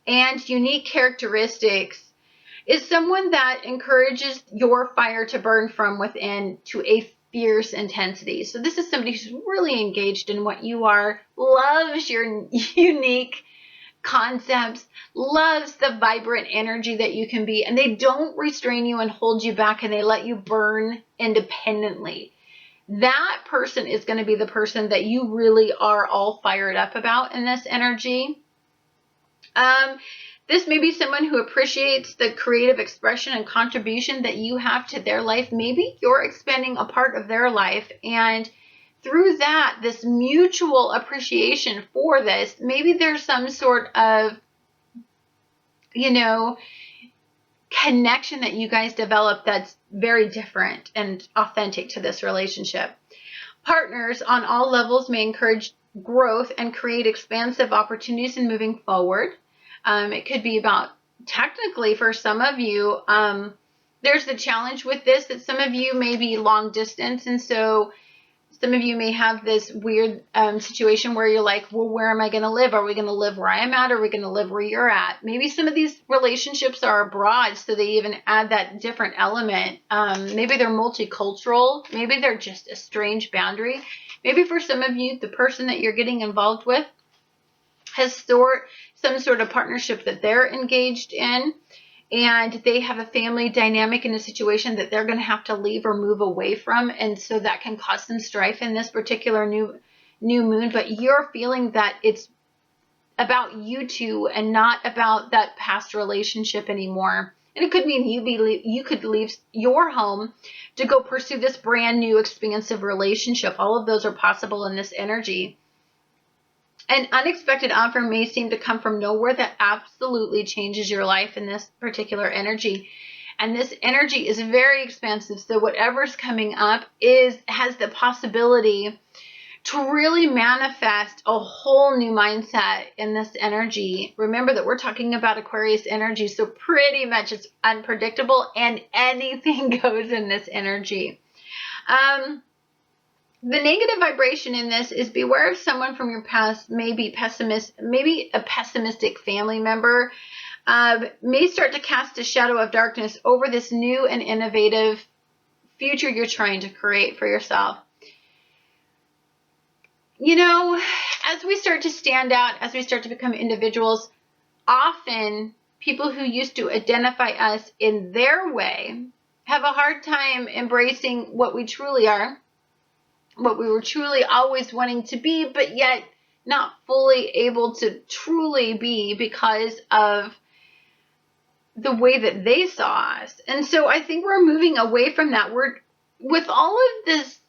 and unique characteristics is someone that encourages your fire to burn from within to a fierce intensity. So this is somebody who's really engaged in what you are, loves your unique concepts, loves the vibrant energy that you can be, and they don't restrain you and hold you back, and they let you burn independently. That person is going to be the person that you really are all fired up about in this energy. This may be someone who appreciates the creative expression and contribution that you have to their life. Maybe you're expanding a part of their life, and through that, this mutual appreciation for this, maybe there's some sort of, connection that you guys develop that's very different and authentic to this relationship. Partners on all levels may encourage growth and create expansive opportunities in moving forward. It could be about, technically for some of you, there's the challenge with this that some of you may be long distance, and so some of you may have this weird situation where you're like, well, where am I going to live? Are we going to live where I'm at? Or are we going to live where you're at? Maybe some of these relationships are abroad, so they even add that different element. Maybe they're multicultural. Maybe they're just a strange boundary. Maybe for some of you, the person that you're getting involved with has some sort of partnership that they're engaged in, and they have a family dynamic in a situation that they're going to have to leave or move away from, and so that can cause some strife in this particular new moon. But you're feeling that it's about you two and not about that past relationship anymore. And it could mean you could leave your home to go pursue this brand new expansive relationship. All of those are possible in this energy. An unexpected offer may seem to come from nowhere that absolutely changes your life in this particular energy. And this energy is very expansive. So whatever's coming up has the possibility to really manifest a whole new mindset in this energy. Remember that we're talking about Aquarius energy, so pretty much it's unpredictable and anything goes in this energy. The negative vibration in this is beware of someone from your past, maybe a pessimistic family member, may start to cast a shadow of darkness over this new and innovative future you're trying to create for yourself. You know, as we start to stand out, as we start to become individuals, often people who used to identify us in their way have a hard time embracing what we truly are, what we were truly always wanting to be, but yet not fully able to truly be because of the way that they saw us. And so I think we're moving away from that. We're, with all of this,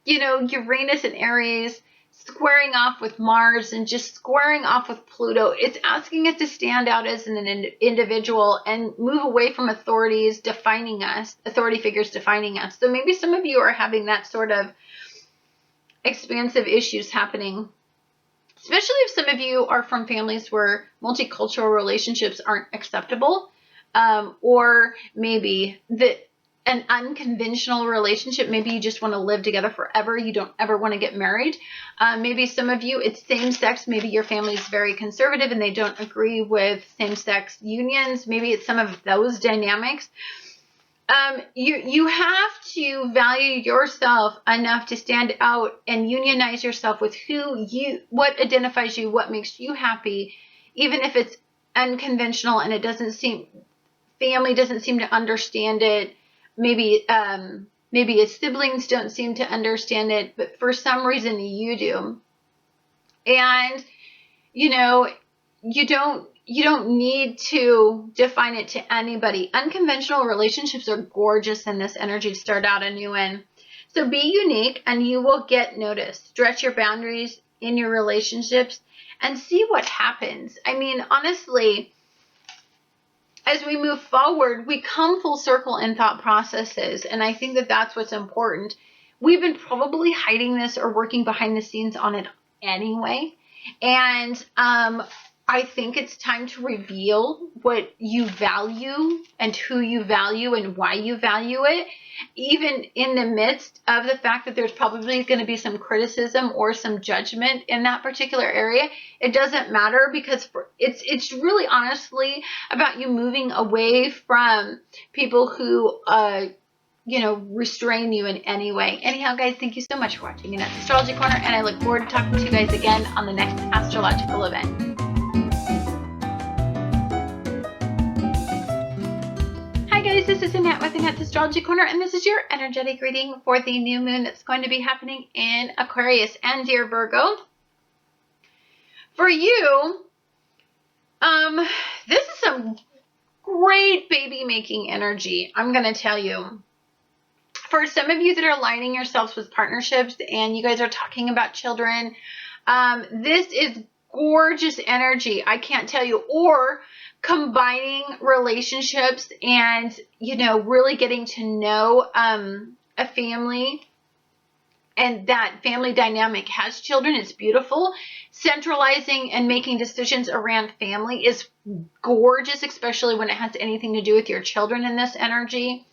you know, Uranus and Aries squaring off with Mars and just squaring off with Pluto, it's asking us to stand out as an individual and move away from authorities defining us, authority figures defining us. So maybe some of you are having that sort of expansive issues happening, especially if some of you are from families where multicultural relationships aren't acceptable, or maybe an unconventional relationship. Maybe you just want to live together forever. You don't ever want to get married. Maybe some of you, it's same sex. Maybe your family is very conservative and they don't agree with same-sex unions. Maybe it's some of those dynamics. You have to value yourself enough to stand out and unionize yourself with what identifies you, what makes you happy, even if it's unconventional and family doesn't seem to understand it. Maybe his siblings don't seem to understand it, but for some reason you do. And, you know, you don't need to define it to anybody. Unconventional relationships are gorgeous in this energy to start out anew in. So be unique and you will get noticed. Stretch your boundaries in your relationships and see what happens. I mean, honestly, as we move forward, we come full circle in thought processes. And I think that that's what's important. We've been probably hiding this or working behind the scenes on it anyway. And I think it's time to reveal what you value and who you value and why you value it, even in the midst of the fact that there's probably going to be some criticism or some judgment in that particular area. It doesn't matter, because it's really honestly about you moving away from people who you know, restrain you in any way. Anyhow, guys, thank you so much for watching Annette's Astrology Corner, and I look forward to talking to you guys again on the next astrological event. Guys, this is Annette with Annette's Astrology Corner, and this is your energetic reading for the new moon that's going to be happening in Aquarius. And dear Virgo, for you, this is some great baby making energy, I'm going to tell you. For some of you that are aligning yourselves with partnerships and you guys are talking about children, this is gorgeous energy, I can't tell you. Or combining relationships and, you know, really getting to know a family, and that family dynamic has children. It's beautiful. Centralizing and making decisions around family is gorgeous, especially when it has anything to do with your children in this energy.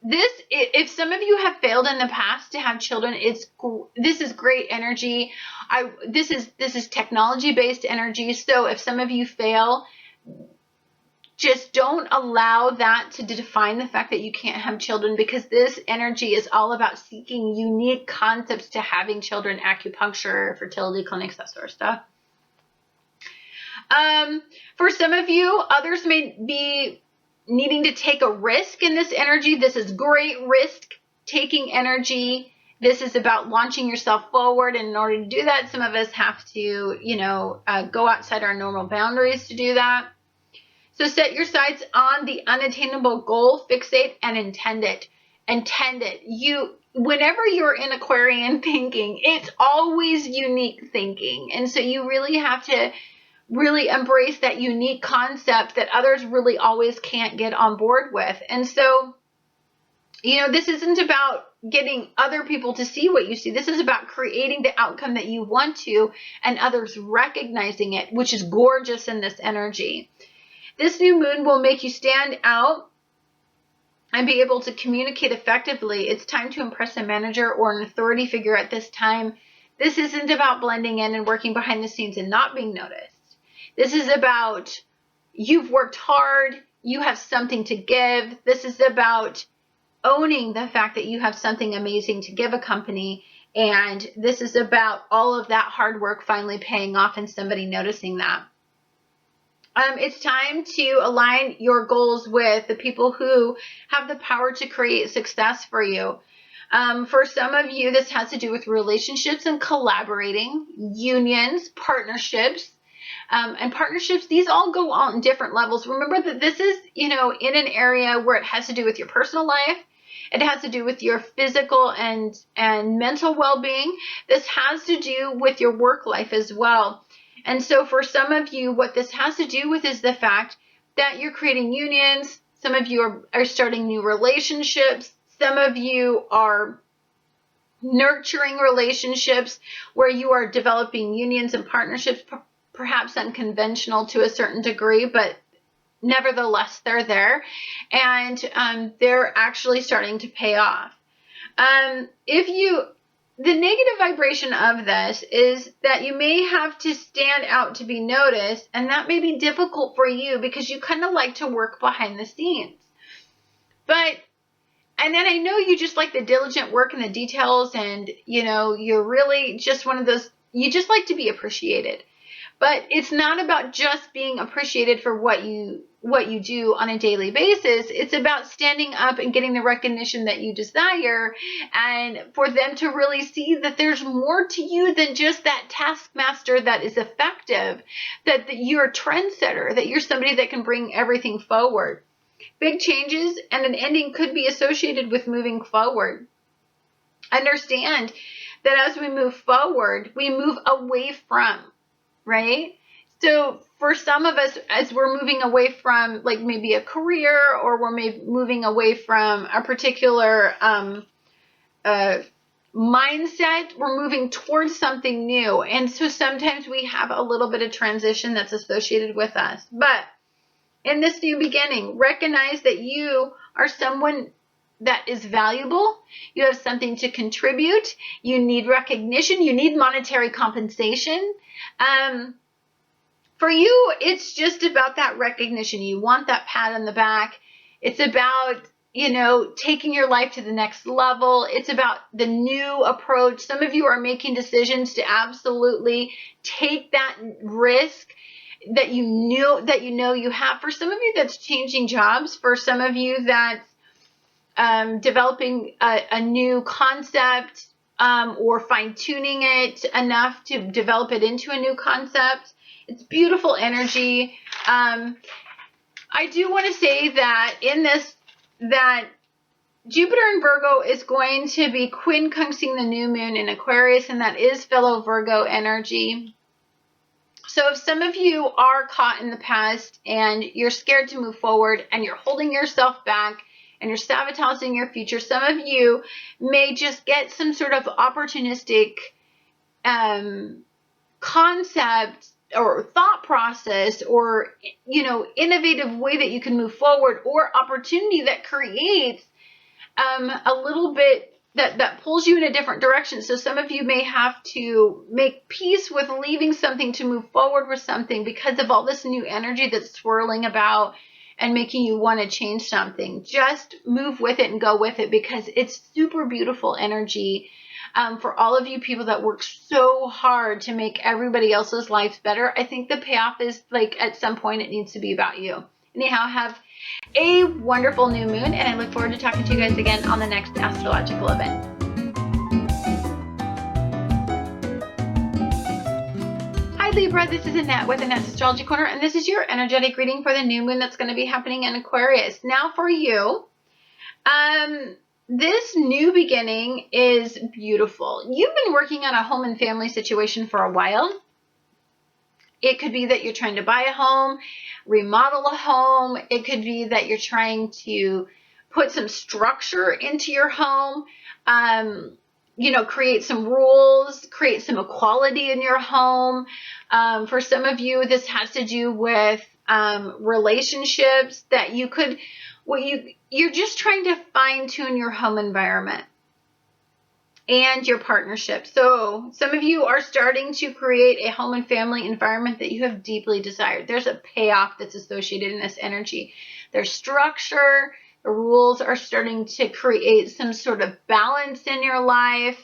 If some of you have failed in the past to have children, this is great energy. This is technology based energy. So if some of you fail, just don't allow that to define the fact that you can't have children, because this energy is all about seeking unique concepts to having children, acupuncture, fertility clinics, that sort of stuff. For some of you, others may be needing to take a risk in this energy. This is great risk-taking energy. This is about launching yourself forward, and in order to do that, some of us have to, you know, go outside our normal boundaries to do that. So set your sights on the unattainable goal, fixate, and intend it. Intend it. Whenever you're in Aquarian thinking, it's always unique thinking, and so you really have to really embrace that unique concept that others really always can't get on board with. And so You know, this isn't about getting other people to see what you see. This is about creating the outcome that you want to and others recognizing it, which is gorgeous in this energy. This new moon will make you stand out and be able to communicate effectively. It's time to impress a manager or an authority figure at this time. This isn't about blending in and working behind the scenes and not being noticed. This is about you've worked hard, you have something to give. This is about owning the fact that you have something amazing to give a company, and this is about all of that hard work finally paying off and somebody noticing that. It's time to align your goals with the people who have the power to create success for you. For some of you, this has to do with relationships and collaborating, unions, partnerships. And partnerships, these all go on different levels. Remember that this is, in an area where it has to do with your personal life. It has to do with your physical and mental well-being. This has to do with your work life as well. And so for some of you, what this has to do with is the fact that you're creating unions. Some of you are starting new relationships. Some of you are nurturing relationships where you are developing unions and partnerships, perhaps unconventional to a certain degree, but nevertheless, they're there, and they're actually starting to pay off. The negative vibration of this is that you may have to stand out to be noticed, and that may be difficult for you because you kind of like to work behind the scenes. And then I know you just like the diligent work and the details, and you're really just one of those, you just like to be appreciated. But it's not about just being appreciated for what you do on a daily basis. It's about standing up and getting the recognition that you desire, and for them to really see that there's more to you than just that taskmaster that is effective, that you're a trendsetter, that you're somebody that can bring everything forward. Big changes and an ending could be associated with moving forward. Understand that as we move forward, we move away from, right? So for some of us, as we're moving away from like maybe a career, or we're maybe moving away from a particular mindset, we're moving towards something new. And so sometimes we have a little bit of transition that's associated with us. But in this new beginning, recognize that you are someone that is valuable. You have something to contribute. You need recognition. You need monetary compensation. For you, it's just about that recognition. You want that pat on the back. It's about, taking your life to the next level. It's about the new approach. Some of you are making decisions to absolutely take that risk that you know you have. For some of you, that's changing jobs. For some of you, that's developing a new concept, or fine-tuning it enough to develop it into a new concept. It's beautiful energy. I do want to say that in this, that Jupiter in Virgo is going to be quincunxing the new moon in Aquarius, and that is fellow Virgo energy. So if some of you are caught in the past and you're scared to move forward and you're holding yourself back and you're sabotaging your future, some of you may just get some sort of opportunistic concept or thought process, or innovative way that you can move forward, or opportunity that creates a little bit that pulls you in a different direction. So some of you may have to make peace with leaving something to move forward with something because of all this new energy that's swirling about and making you want to change something. Just move with it and go with it, because it's super beautiful energy. For all of you people that work so hard to make everybody else's lives better, I think the payoff is, like, at some point it needs to be about you. Anyhow, have a wonderful new moon, and I look forward to talking to you guys again on the next astrological event. Hi Libra, this is Annette with Annette's Astrology Corner, and this is your energetic reading for the new moon that's going to be happening in Aquarius. Now for you, this new beginning is beautiful. You've been working on a home and family situation for a while. It could be that you're trying to buy a home, remodel a home. It could be that you're trying to put some structure into your home. You know, create some rules, create some equality in your home. For some of you, this has to do with relationships that you could, well, you're just trying to fine tune your home environment and your partnership. So some of you are starting to create a home and family environment that you have deeply desired. There's a payoff that's associated in this energy. There's structure. The rules are starting to create some sort of balance in your life.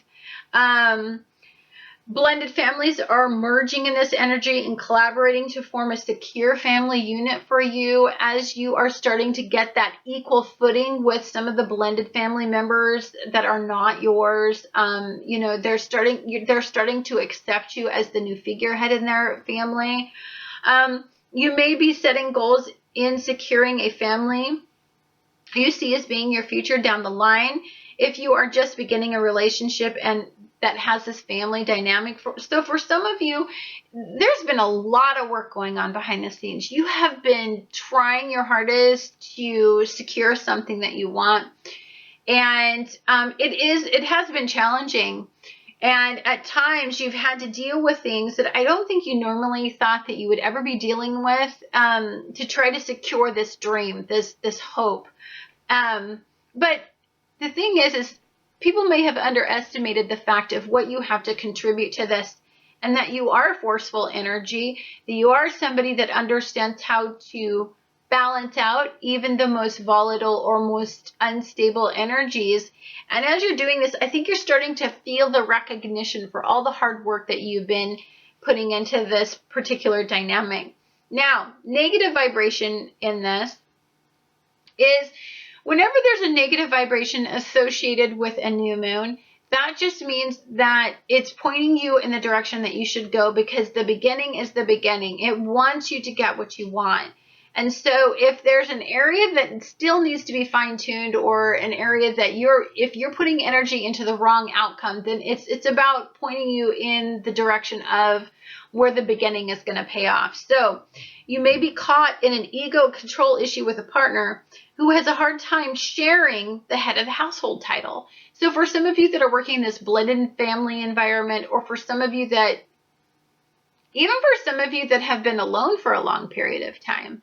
Blended families are merging in this energy and collaborating to form a secure family unit for you as you are starting to get that equal footing with some of the blended family members that are not yours. You know, they're starting to accept you as the new figurehead in their family. You may be setting goals in securing a family you see as being your future down the line if you are just beginning a relationship and that has this family dynamic. So for some of you, there's been a lot of work going on behind the scenes. You have been trying your hardest to secure something that you want, and it has been challenging. And at times you've had to deal with things that I don't think you normally thought that you would ever be dealing with to try to secure this dream, this hope. But the thing is people may have underestimated the fact of what you have to contribute to this, and that you are forceful energy, that you are somebody that understands how to balance out even the most volatile or most unstable energies. And as you're doing this, I think you're starting to feel the recognition for all the hard work that you've been putting into this particular dynamic. Now, negative vibration in this is whenever there's a negative vibration associated with a new moon, that just means that it's pointing you in the direction that you should go, because the beginning is the beginning. It wants you to get what you want. And so if there's an area that still needs to be fine-tuned, or an area that if you're putting energy into the wrong outcome, then it's about pointing you in the direction of where the beginning is going to pay off. So you may be caught in an ego control issue with a partner who has a hard time sharing the head of the household title. So for some of you that are working in this blended family environment, or for some of you that, even for some of you that have been alone for a long period of time,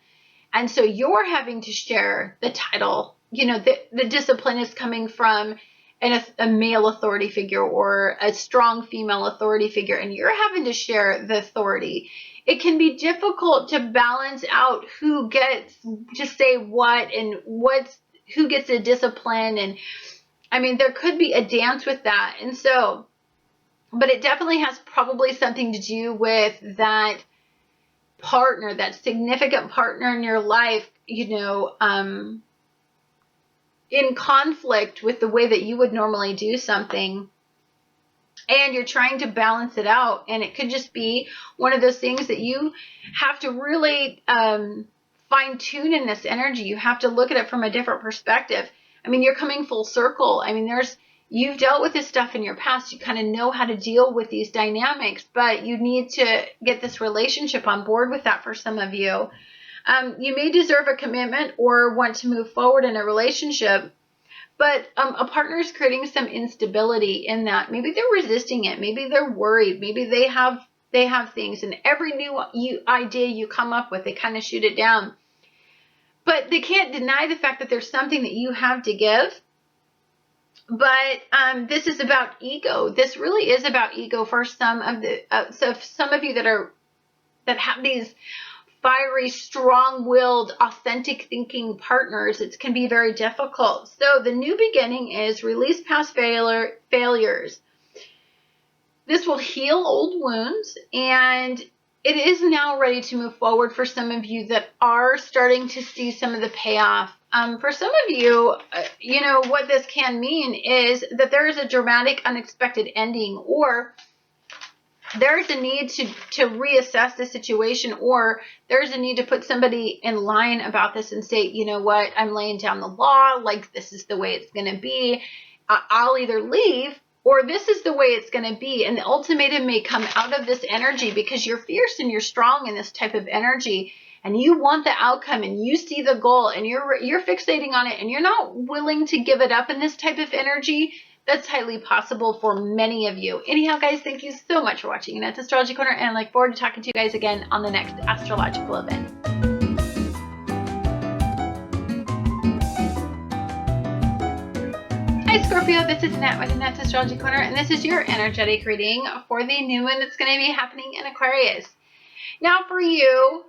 and so you're having to share the title, you know, the discipline is coming from a male authority figure or a strong female authority figure, and you're having to share the authority. It can be difficult to balance out who gets to say what and who gets the discipline. And I mean, there could be a dance with that. And so, but it definitely has probably something to do with that partner, that significant partner in your life, you know, in conflict with the way that you would normally do something. And you're trying to balance it out. And it could just be one of those things that you have to really fine tune in this energy. You have to look at it from a different perspective. I mean, you're coming full circle. I mean, you've dealt with this stuff in your past. You kind of know how to deal with these dynamics, but you need to get this relationship on board with that for some of you. You may deserve a commitment or want to move forward in a relationship, but a partner is creating some instability in that. Maybe they're resisting it. Maybe they're worried. Maybe they have things, and every new idea you come up with, they kind of shoot it down. But they can't deny the fact that there's something that you have to give. But this is about ego. This really is about ego for some of you that have these fiery, strong-willed, authentic thinking partners. It can be very difficult. So the new beginning is release past failures. This will heal old wounds, and it is now ready to move forward for some of you that are starting to see some of the payoff. For some of you, you know, what this can mean is that there is a dramatic, unexpected ending, or there's a need to reassess the situation, or there's a need to put somebody in line about this and say, you know what, I'm laying down the law, like this is the way it's going to be. I'll either leave, or this is the way it's going to be. And the ultimatum may come out of this energy, because you're fierce and you're strong in this type of energy. and you want the outcome and you see the goal and you're fixating on it and you're not willing to give it up in this type of energy, that's highly possible for many of you. Anyhow, guys, thank you so much for watching Annette's Astrology Corner, and I look forward to talking to you guys again on the next astrological event. Hi Scorpio, this is Annette with Annette's Astrology Corner, and this is your energetic reading for the new moon that's going to be happening in Aquarius. Now for you,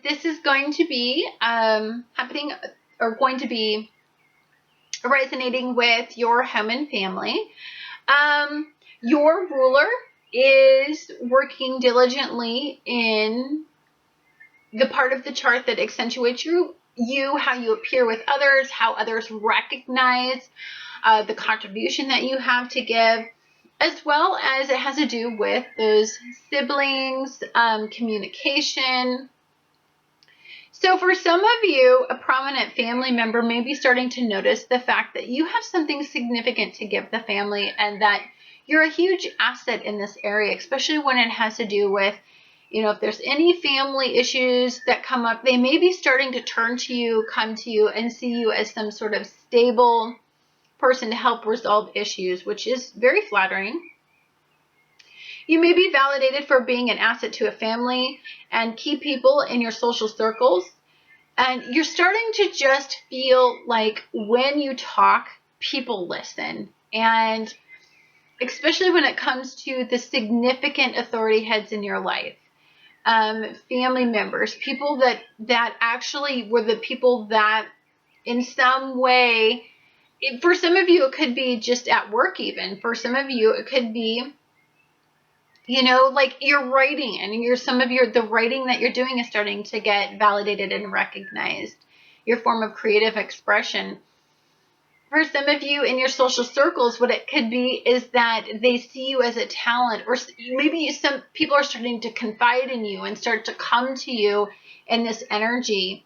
this is going to be happening, or going to be resonating with your home and family. Your ruler is working diligently in the part of the chart that accentuates you, how you appear with others, how others recognize the contribution that you have to give, as well as it has to do with those siblings, communication. So for some of you, a prominent family member may be starting to notice the fact that you have something significant to give the family and that you're a huge asset in this area, especially when it has to do with, you know, if there's any family issues that come up, they may be starting to turn to you, come to you, and see you as some sort of stable person to help resolve issues, which is very flattering. You may be validated for being an asset to a family and key people in your social circles. And you're starting to just feel like when you talk, people listen. And especially when it comes to the significant authority heads in your life, family members, people that actually were the people that in some way, for some of you, it could be just at work even. For some of you, it could be, you know, like you're writing and the writing that you're doing is starting to get validated and recognized. Your form of creative expression. For some of you in your social circles, what it could be is that they see you as a talent, or maybe some people are starting to confide in you and start to come to you in this energy.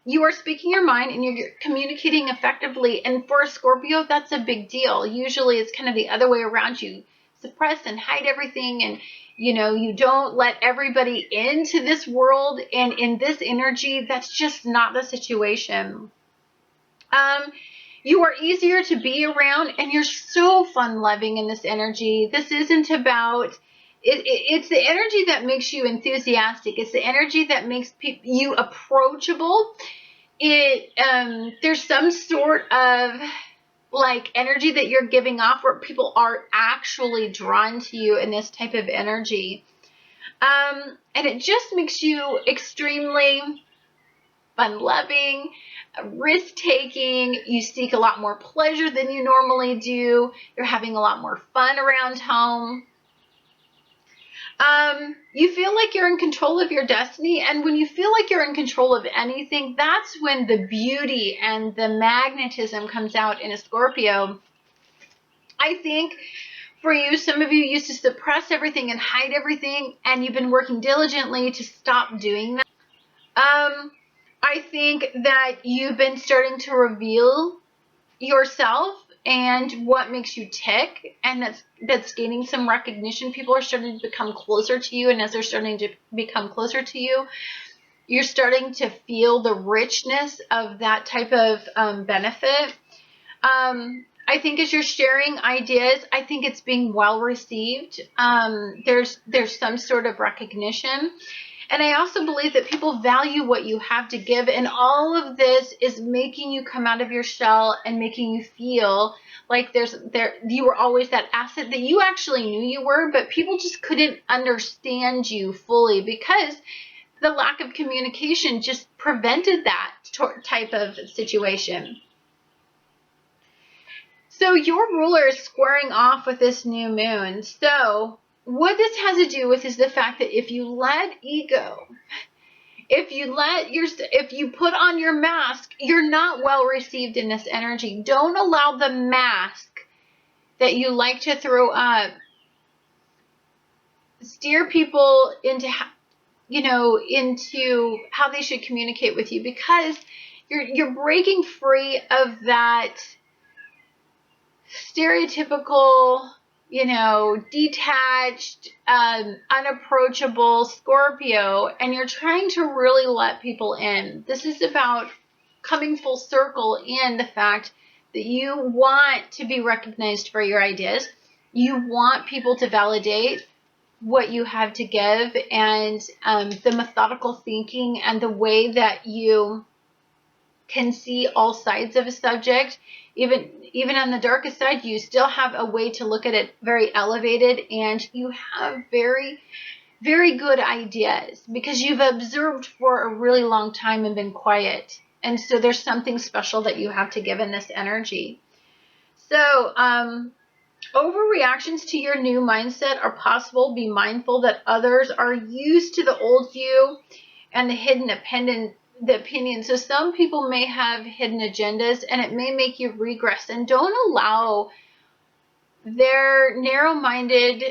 You are speaking your mind and you're communicating effectively. And for a Scorpio, that's a big deal. Usually it's kind of the other way around. You suppress and hide everything, and you know, you don't let everybody into this world. And in this energy, that's just not the situation. You are easier to be around, and you're so fun-loving in this energy. This isn't about it's the energy that makes you enthusiastic. It's the energy that makes you approachable. There's some sort of like energy that you're giving off where people are actually drawn to you in this type of energy. And it just makes you extremely fun-loving, risk-taking. You seek a lot more pleasure than you normally do. You're having a lot more fun around home. You feel like you're in control of your destiny, and when you feel like you're in control of anything, that's when the beauty and the magnetism comes out in a Scorpio. I think for you, some of you used to suppress everything and hide everything, and you've been working diligently to stop doing that. I think that you've been starting to reveal yourself and what makes you tick, and that's gaining some recognition. People are starting to become closer to you, and as they're starting to become closer to you, you're starting to feel the richness of that type of benefit. I think as you're sharing ideas, I think it's being well received. There's some sort of recognition. And I also believe that people value what you have to give, and all of this is making you come out of your shell and making you feel like you were always that asset that you actually knew you were, but people just couldn't understand you fully because the lack of communication just prevented that type of situation. So your ruler is squaring off with this new moon. So what this has to do with is the fact that if you let ego, if you put on your mask, you're not well received in this energy. Don't allow the mask that you like to throw up steer people into, into how they should communicate with you, because you're breaking free of that stereotypical you know, detached, unapproachable Scorpio, and you're trying to really let people in. This is about coming full circle in the fact that you want to be recognized for your ideas. You want people to validate what you have to give, and the methodical thinking and the way that you can see all sides of a subject. Even on the darkest side, you still have a way to look at it very elevated, and you have very, very good ideas because you've observed for a really long time and been quiet. And so there's something special that you have to give in this energy. So, overreactions to your new mindset are possible. Be mindful that others are used to the old you and the hidden opinion. So some people may have hidden agendas, and it may make you regress. And don't allow their narrow-minded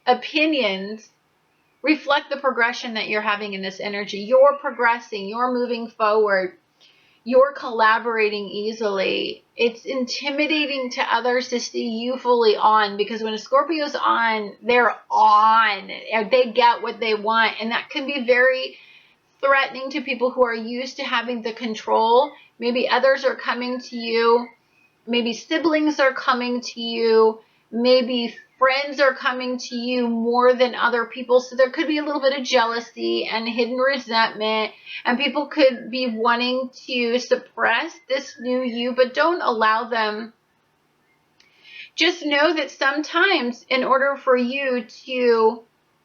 opinions reflect the progression that you're having in this energy. You're progressing, you're moving forward, you're collaborating easily. It's intimidating to others to see you fully on, because when a Scorpio's on, they're on. They get what they want, and that can be very threatening to people who are used to having the control. Maybe others are coming to you. Maybe siblings are coming to you. Maybe friends are coming to you more than other people. So there could be a little bit of jealousy and hidden resentment, and people could be wanting to suppress this new you, but don't allow them. Just know that sometimes in order for you to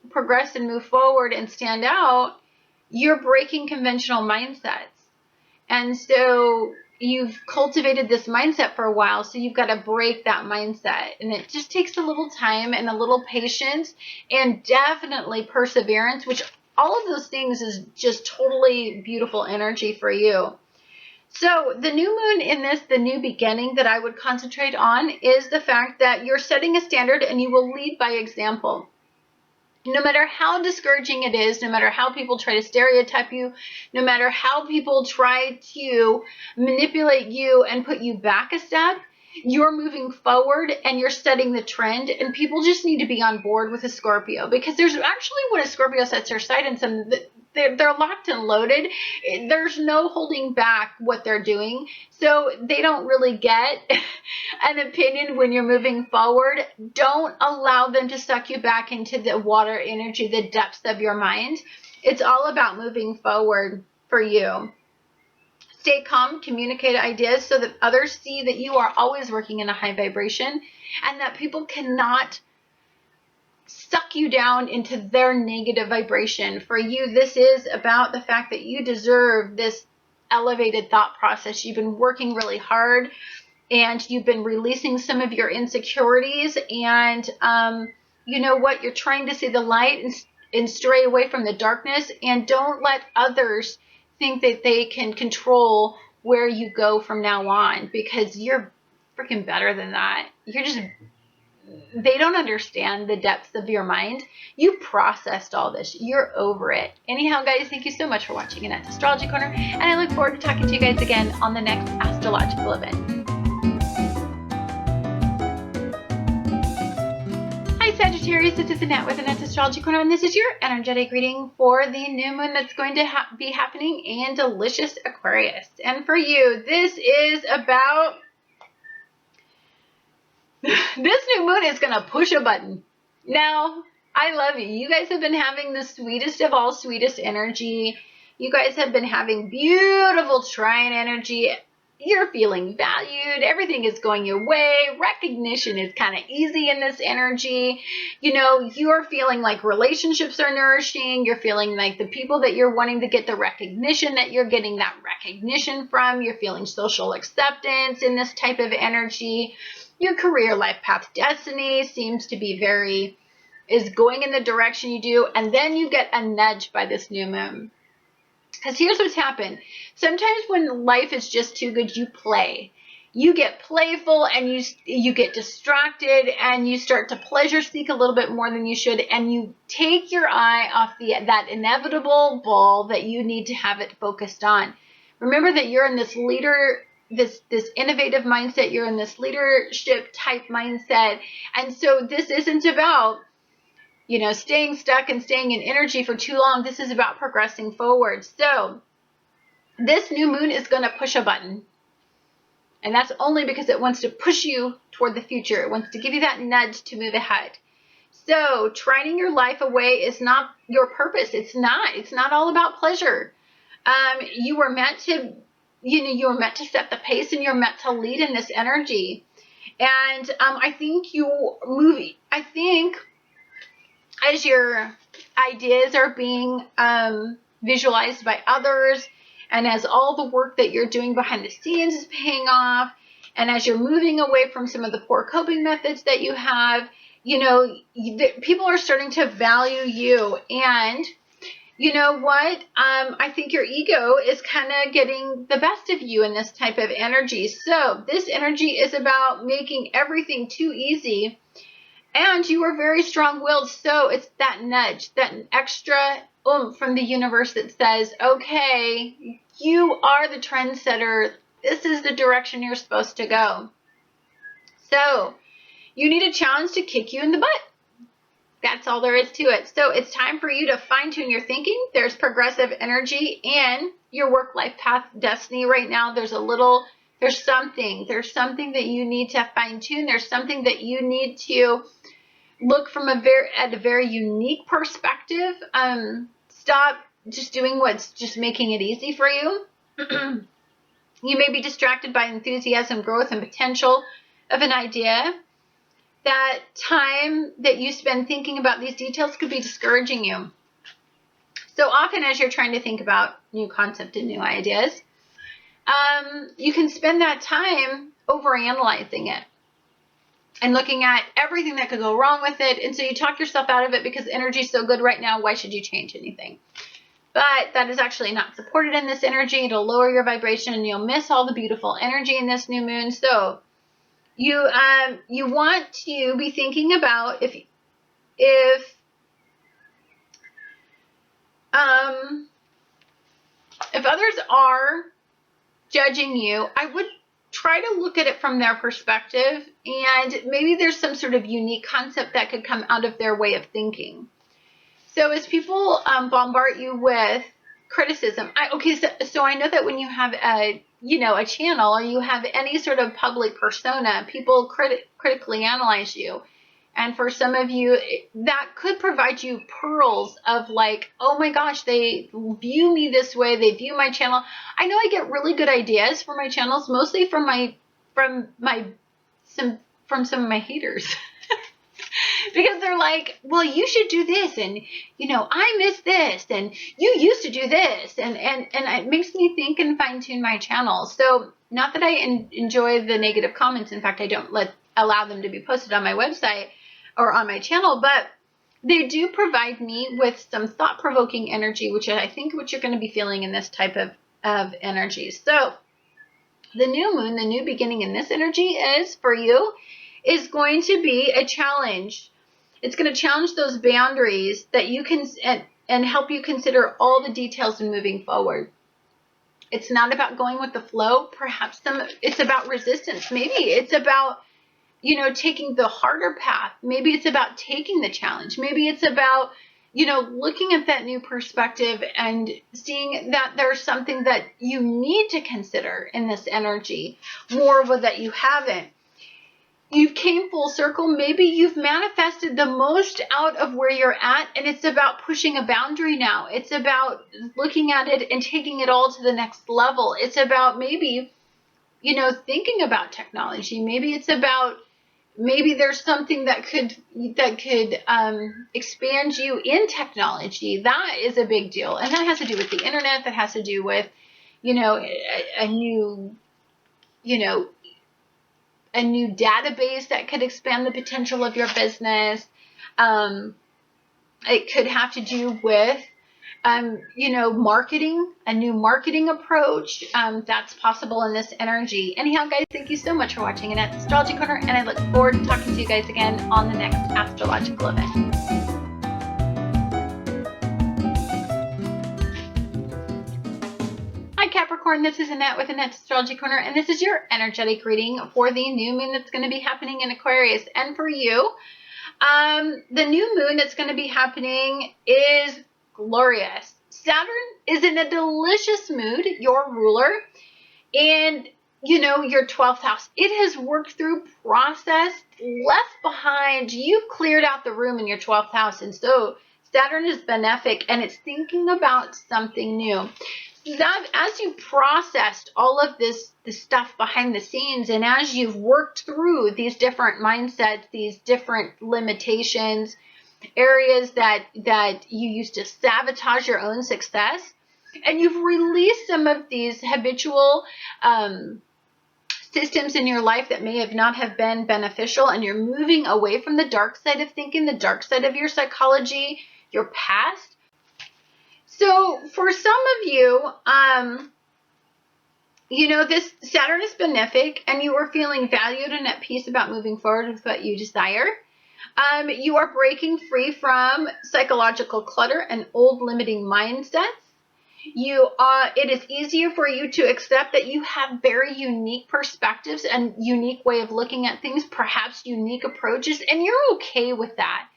progress and move forward and stand out, you're breaking conventional mindsets. And so you've cultivated this mindset for a while, so you've got to break that mindset. And it just takes a little time and a little patience and definitely perseverance, which all of those things is just totally beautiful energy for you. So the new moon in this, the new beginning that I would concentrate on, is the fact that you're setting a standard and you will lead by example. No matter how discouraging it is, no matter how people try to stereotype you, no matter how people try to manipulate you and put you back a step, you're moving forward and you're setting the trend, and people just need to be on board with a Scorpio, because there's actually, when a Scorpio sets their sight in some, they're locked and loaded. There's no holding back what they're doing. So they don't really get an opinion when you're moving forward. Don't allow them to suck you back into the water energy, the depths of your mind. It's all about moving forward for you. Stay calm, communicate ideas so that others see that you are always working in a high vibration, and that people cannot suck you down into their negative vibration. For you, this is about the fact that you deserve this elevated thought process. You've been working really hard, and you've been releasing some of your insecurities, and you know what? You're trying to see the light and stray away from the darkness, and don't let others think that they can control where you go from now on, because you're freaking better than that. They don't understand the depths of your mind. You processed all this. You're over it. Anyhow, guys, thank you so much for watching Annette's Astrology Corner, and I look forward to talking to you guys again on the next astrological event. Hi, Sagittarius. This is Annette with Annette's Astrology Corner, and this is your energetic reading for the new moon that's going to be happening in delicious Aquarius. And for you, this is about... this new moon is going to push a button. Now, I love you. You guys have been having the sweetest of all sweetest energy. You guys have been having beautiful trine energy. You're feeling valued. Everything is going your way. Recognition is kind of easy in this energy. You know, you're feeling like relationships are nourishing. You're feeling like the people that you're wanting to get the recognition that you're getting that recognition from. You're feeling social acceptance in this type of energy. Your career, life path, destiny seems to be is going in the direction you do. And then you get a nudge by this new moon. Because here's what's happened. Sometimes when life is just too good, you play. You get playful, and you get distracted, and you start to pleasure seek a little bit more than you should, and you take your eye off that inevitable ball that you need to have it focused on. Remember that you're in this leader this innovative mindset. You're in this leadership type mindset. And so this isn't about, you know, staying stuck and staying in energy for too long. This is about progressing forward. So this new moon is going to push a button. And that's only because it wants to push you toward the future. It wants to give you that nudge to move ahead. So training your life away is not your purpose. It's not all about pleasure. You were meant to, you know, you were meant to set the pace, and you're meant to lead in this energy. And I think as your ideas are being visualized by others, and as all the work that you're doing behind the scenes is paying off, and as you're moving away from some of the poor coping methods that you have, you know, people are starting to value you. And you know what? I think your ego is kind of getting the best of you in this type of energy. So this energy is about making everything too easy. And you are very strong-willed, so it's that nudge, that extra oomph from the universe that says, okay, you are the trendsetter. This is the direction you're supposed to go. So you need a challenge to kick you in the butt. That's all there is to it. So it's time for you to fine-tune your thinking. There's progressive energy in your work-life path destiny right now. There's something that you need to fine-tune. There's something that you need to look from a very unique perspective. Stop just doing what's just making it easy for you. You may be distracted by enthusiasm, growth, and potential of an idea. That time that you spend thinking about these details could be discouraging you. So often as you're trying to think about new concepts and new ideas, you can spend that time overanalyzing it and looking at everything that could go wrong with it. And so you talk yourself out of it because energy is so good right now. Why should you change anything? But that is actually not supported in this energy. It'll lower your vibration, and you'll miss all the beautiful energy in this new moon. So you want to be thinking about if others are judging you, I would try to look at it from their perspective, and maybe there's some sort of unique concept that could come out of their way of thinking. So as people bombard you with criticism, so I know that when you have a channel, or you have any sort of public persona, people critically analyze you. And for some of you, that could provide you pearls of like, oh my gosh, they view me this way. They view my channel. I know I get really good ideas for my channels, mostly from some of my haters. Because they're like, well, you should do this, and I miss this, and you used to do this, and it makes me think and fine-tune my channel. So not that I enjoy the negative comments. In fact, I don't allow them to be posted on my website or on my channel, but they do provide me with some thought-provoking energy, which I think what you're going to be feeling in this type of energy. So the new moon, the new beginning in this energy is for you, is going to be a challenge. It's going to challenge those boundaries that you can and help you consider all the details in moving forward. It's not about going with the flow. Perhaps it's about resistance. Maybe it's about, taking the harder path. Maybe it's about taking the challenge. Maybe it's about, looking at that new perspective and seeing that there's something that you need to consider in this energy, more of that you haven't. You came full circle. Maybe you've manifested the most out of where you're at, and it's about pushing a boundary now. It's about looking at it and taking it all to the next level. It's about maybe, thinking about technology. Maybe it's about, maybe there's something that could expand you in technology. That is a big deal. And that has to do with the internet. That has to do with, a new database that could expand the potential of your business. It could have to do with, marketing, a new marketing approach. That's possible in this energy. Anyhow, guys, thank you so much for watching Annette's Astrology Corner, and I look forward to talking to you guys again on the next astrological event. Hi, Capricorn. Capricorn, this is Annette with Annette's Astrology Corner, and this is your energetic reading for the new moon that's going to be happening in Aquarius. And for you, the new moon that's going to be happening is glorious. Saturn is in a delicious mood, your ruler, and your 12th house. It has worked through, processed, left behind. You've cleared out the room in your 12th house, and so Saturn is benefic, and it's thinking about something new. That, as you processed all of this stuff behind the scenes, and as you've worked through these different mindsets, these different limitations, areas that you used to sabotage your own success, and you've released some of these habitual systems in your life that may not have been beneficial, and you're moving away from the dark side of thinking, the dark side of your psychology, your past. So for some of you, this Saturn is benefic, and you are feeling valued and at peace about moving forward with what you desire. You are breaking free from psychological clutter and old limiting mindsets. It is easier for you to accept that you have very unique perspectives and unique way of looking at things, perhaps unique approaches, and you're okay with that.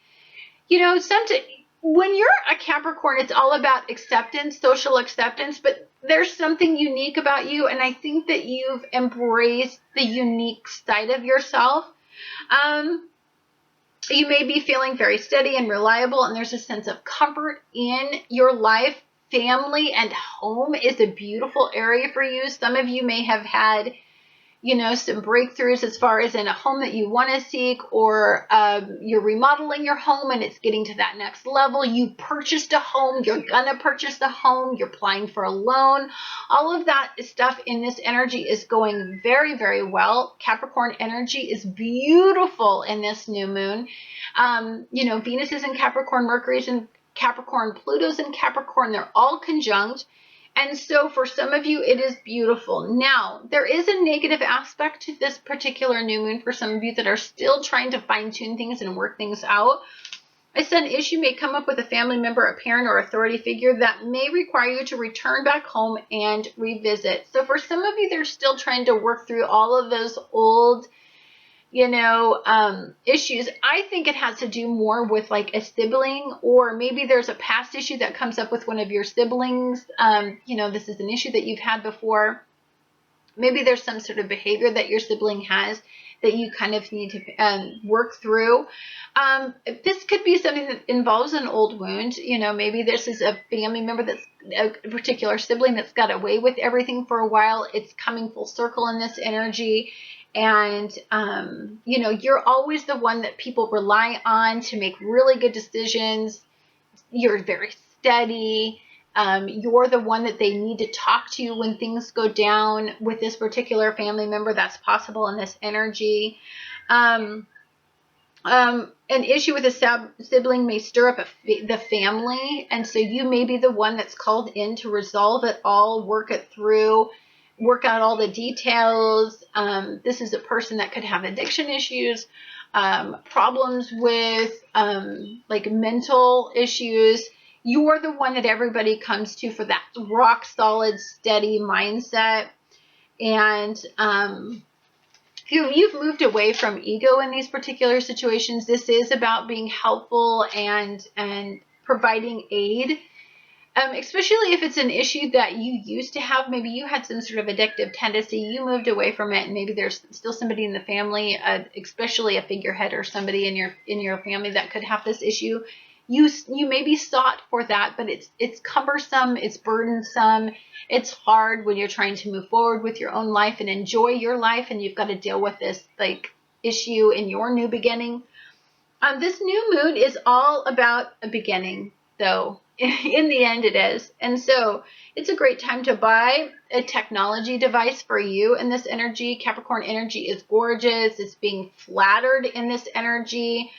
When you're a Capricorn, it's all about acceptance, social acceptance, but there's something unique about you, and I think that you've embraced the unique side of yourself. You may be feeling very steady and reliable, and there's a sense of comfort in your life. Family and home is a beautiful area for you. Some of you may have had, some breakthroughs as far as in a home that you want to seek, or you're remodeling your home and it's getting to that next level. You purchased a home, you're gonna purchase a home, you're applying for a loan. All of that stuff in this energy is going very, very well. Capricorn energy is beautiful in this new moon. Venus is in Capricorn, Mercury is in Capricorn, Pluto's in Capricorn, they're all conjunct. And so for some of you, it is beautiful. Now, there is a negative aspect to this particular new moon for some of you that are still trying to fine-tune things and work things out. I said an issue may come up with a family member, a parent, or authority figure that may require you to return back home and revisit. So for some of you, they're still trying to work through all of those old issues. I think it has to do more with like a sibling, or maybe there's a past issue that comes up with one of your siblings. This is an issue that you've had before. Maybe there's some sort of behavior that your sibling has that you kind of need to work through. This could be something that involves an old wound. Maybe this is a family member that's a particular sibling that's got away with everything for a while. It's coming full circle in this energy. And, you're always the one that people rely on to make really good decisions. You're very steady. You're the one that they need to talk to when things go down with this particular family member. That's possible in this energy. An issue with a sibling may stir up the family. And so you may be the one that's called in to resolve it all, work it through, work out all the details. This is a person that could have addiction issues, problems with like mental issues. You're the one that everybody comes to for that rock solid, steady mindset. And you've moved away from ego in these particular situations. This is about being helpful and providing aid. Especially if it's an issue that you used to have. Maybe you had some sort of addictive tendency, you moved away from it, and maybe there's still somebody in the family, especially a figurehead or somebody in your family that could have this issue. You maybe sought for that, but it's cumbersome, it's burdensome, it's hard when you're trying to move forward with your own life and enjoy your life, and you've got to deal with this like issue in your new beginning. This new moon is all about a beginning, though. In the end, it is. And so it's a great time to buy a technology device for you in this energy. Capricorn energy is gorgeous. It's being flattered in this energy.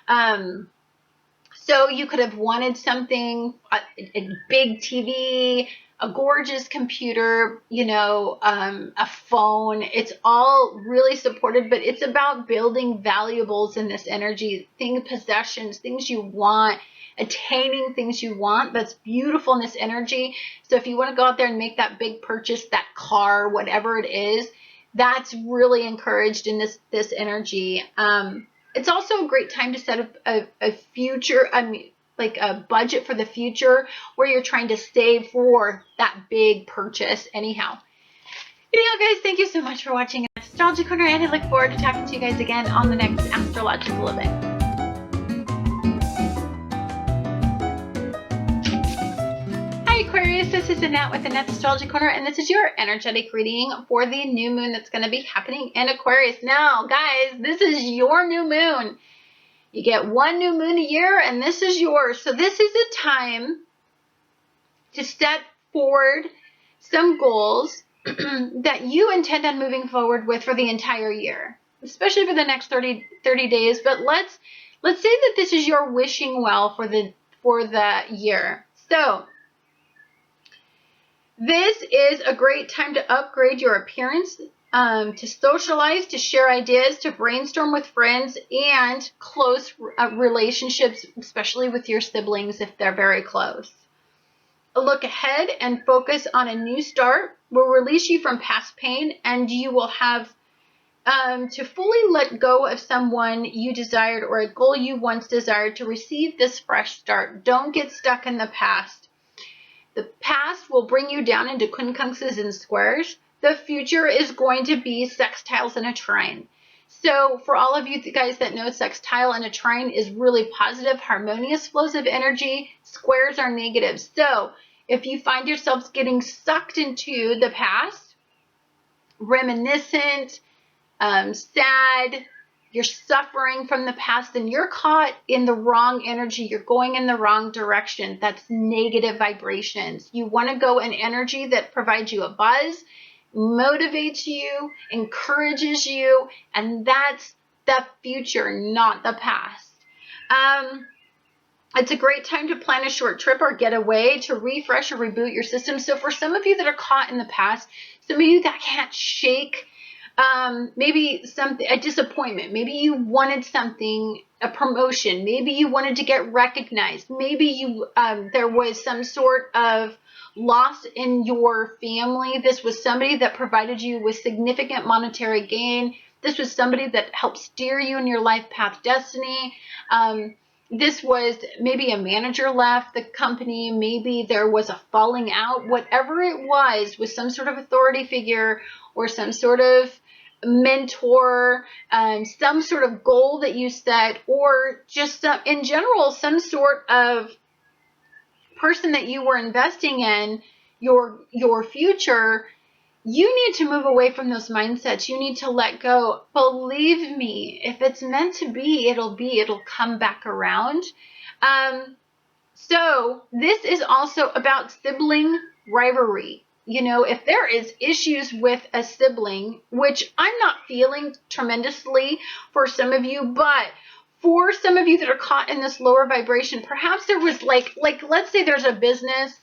So you could have wanted something, a big TV, a gorgeous computer, you know, a phone. It's all really supported, but it's about building valuables in this energy, things, possessions, things you want, attaining things you want. That's beautiful in this energy. So if you want to go out there and make that big purchase, that car, whatever it is, that's really encouraged in this energy. It's also a great time to set up a future, like a budget for the future where you're trying to save for that big purchase. Anyhow, guys, thank you so much for watching Astrology Corner, and I look forward to talking to you guys again on the next astrological event. Hi Aquarius, this is Annette with Annette's Astrology Corner, and this is your energetic reading for the new moon that's going to be happening in Aquarius. Now, guys, this is your new moon. You get one new moon a year, and this is yours. So this is a time to set forward some goals that you intend on moving forward with for the entire year, especially for the next 30 days. But let's say that this is your wishing well for the year. So this is a great time to upgrade your appearance, to socialize, to share ideas, to brainstorm with friends, and close relationships, especially with your siblings if they're very close. Look ahead and focus on a new start will release you from past pain, and you will have to fully let go of someone you desired or a goal you once desired to receive this fresh start. Don't get stuck in the past. The past will bring you down into quincunxes and squares. The future is going to be sextiles and a trine. So for all of you guys that know, sextile and a trine is really positive, harmonious flows of energy. Squares are negative. So if you find yourselves getting sucked into the past, reminiscent, sad, you're suffering from the past, then you're caught in the wrong energy. You're going in the wrong direction. That's negative vibrations. You want to go in energy that provides you a buzz, motivates you, encourages you, and that's the future, not the past. It's a great time to plan a short trip or get away to refresh or reboot your system. So for some of you that are caught in the past, some of you that can't shake maybe a disappointment, maybe you wanted something, a promotion, maybe you wanted to get recognized, maybe you there was some sort of loss in your family. This was somebody that provided you with significant monetary gain. This was somebody that helped steer you in your life path destiny. This was maybe a manager left the company, maybe there was a falling out, whatever it was with some sort of authority figure or some sort of mentor, some sort of goal that you set, or just in general, some sort of person that you were investing in your future. You need to move away from those mindsets. You need to let go. Believe me, if it's meant to be, it'll come back around. So this is also about sibling rivalry. You know, if there is issues with a sibling, which I'm not feeling tremendously for some of you, but for some of you that are caught in this lower vibration, perhaps there was like let's say there's a business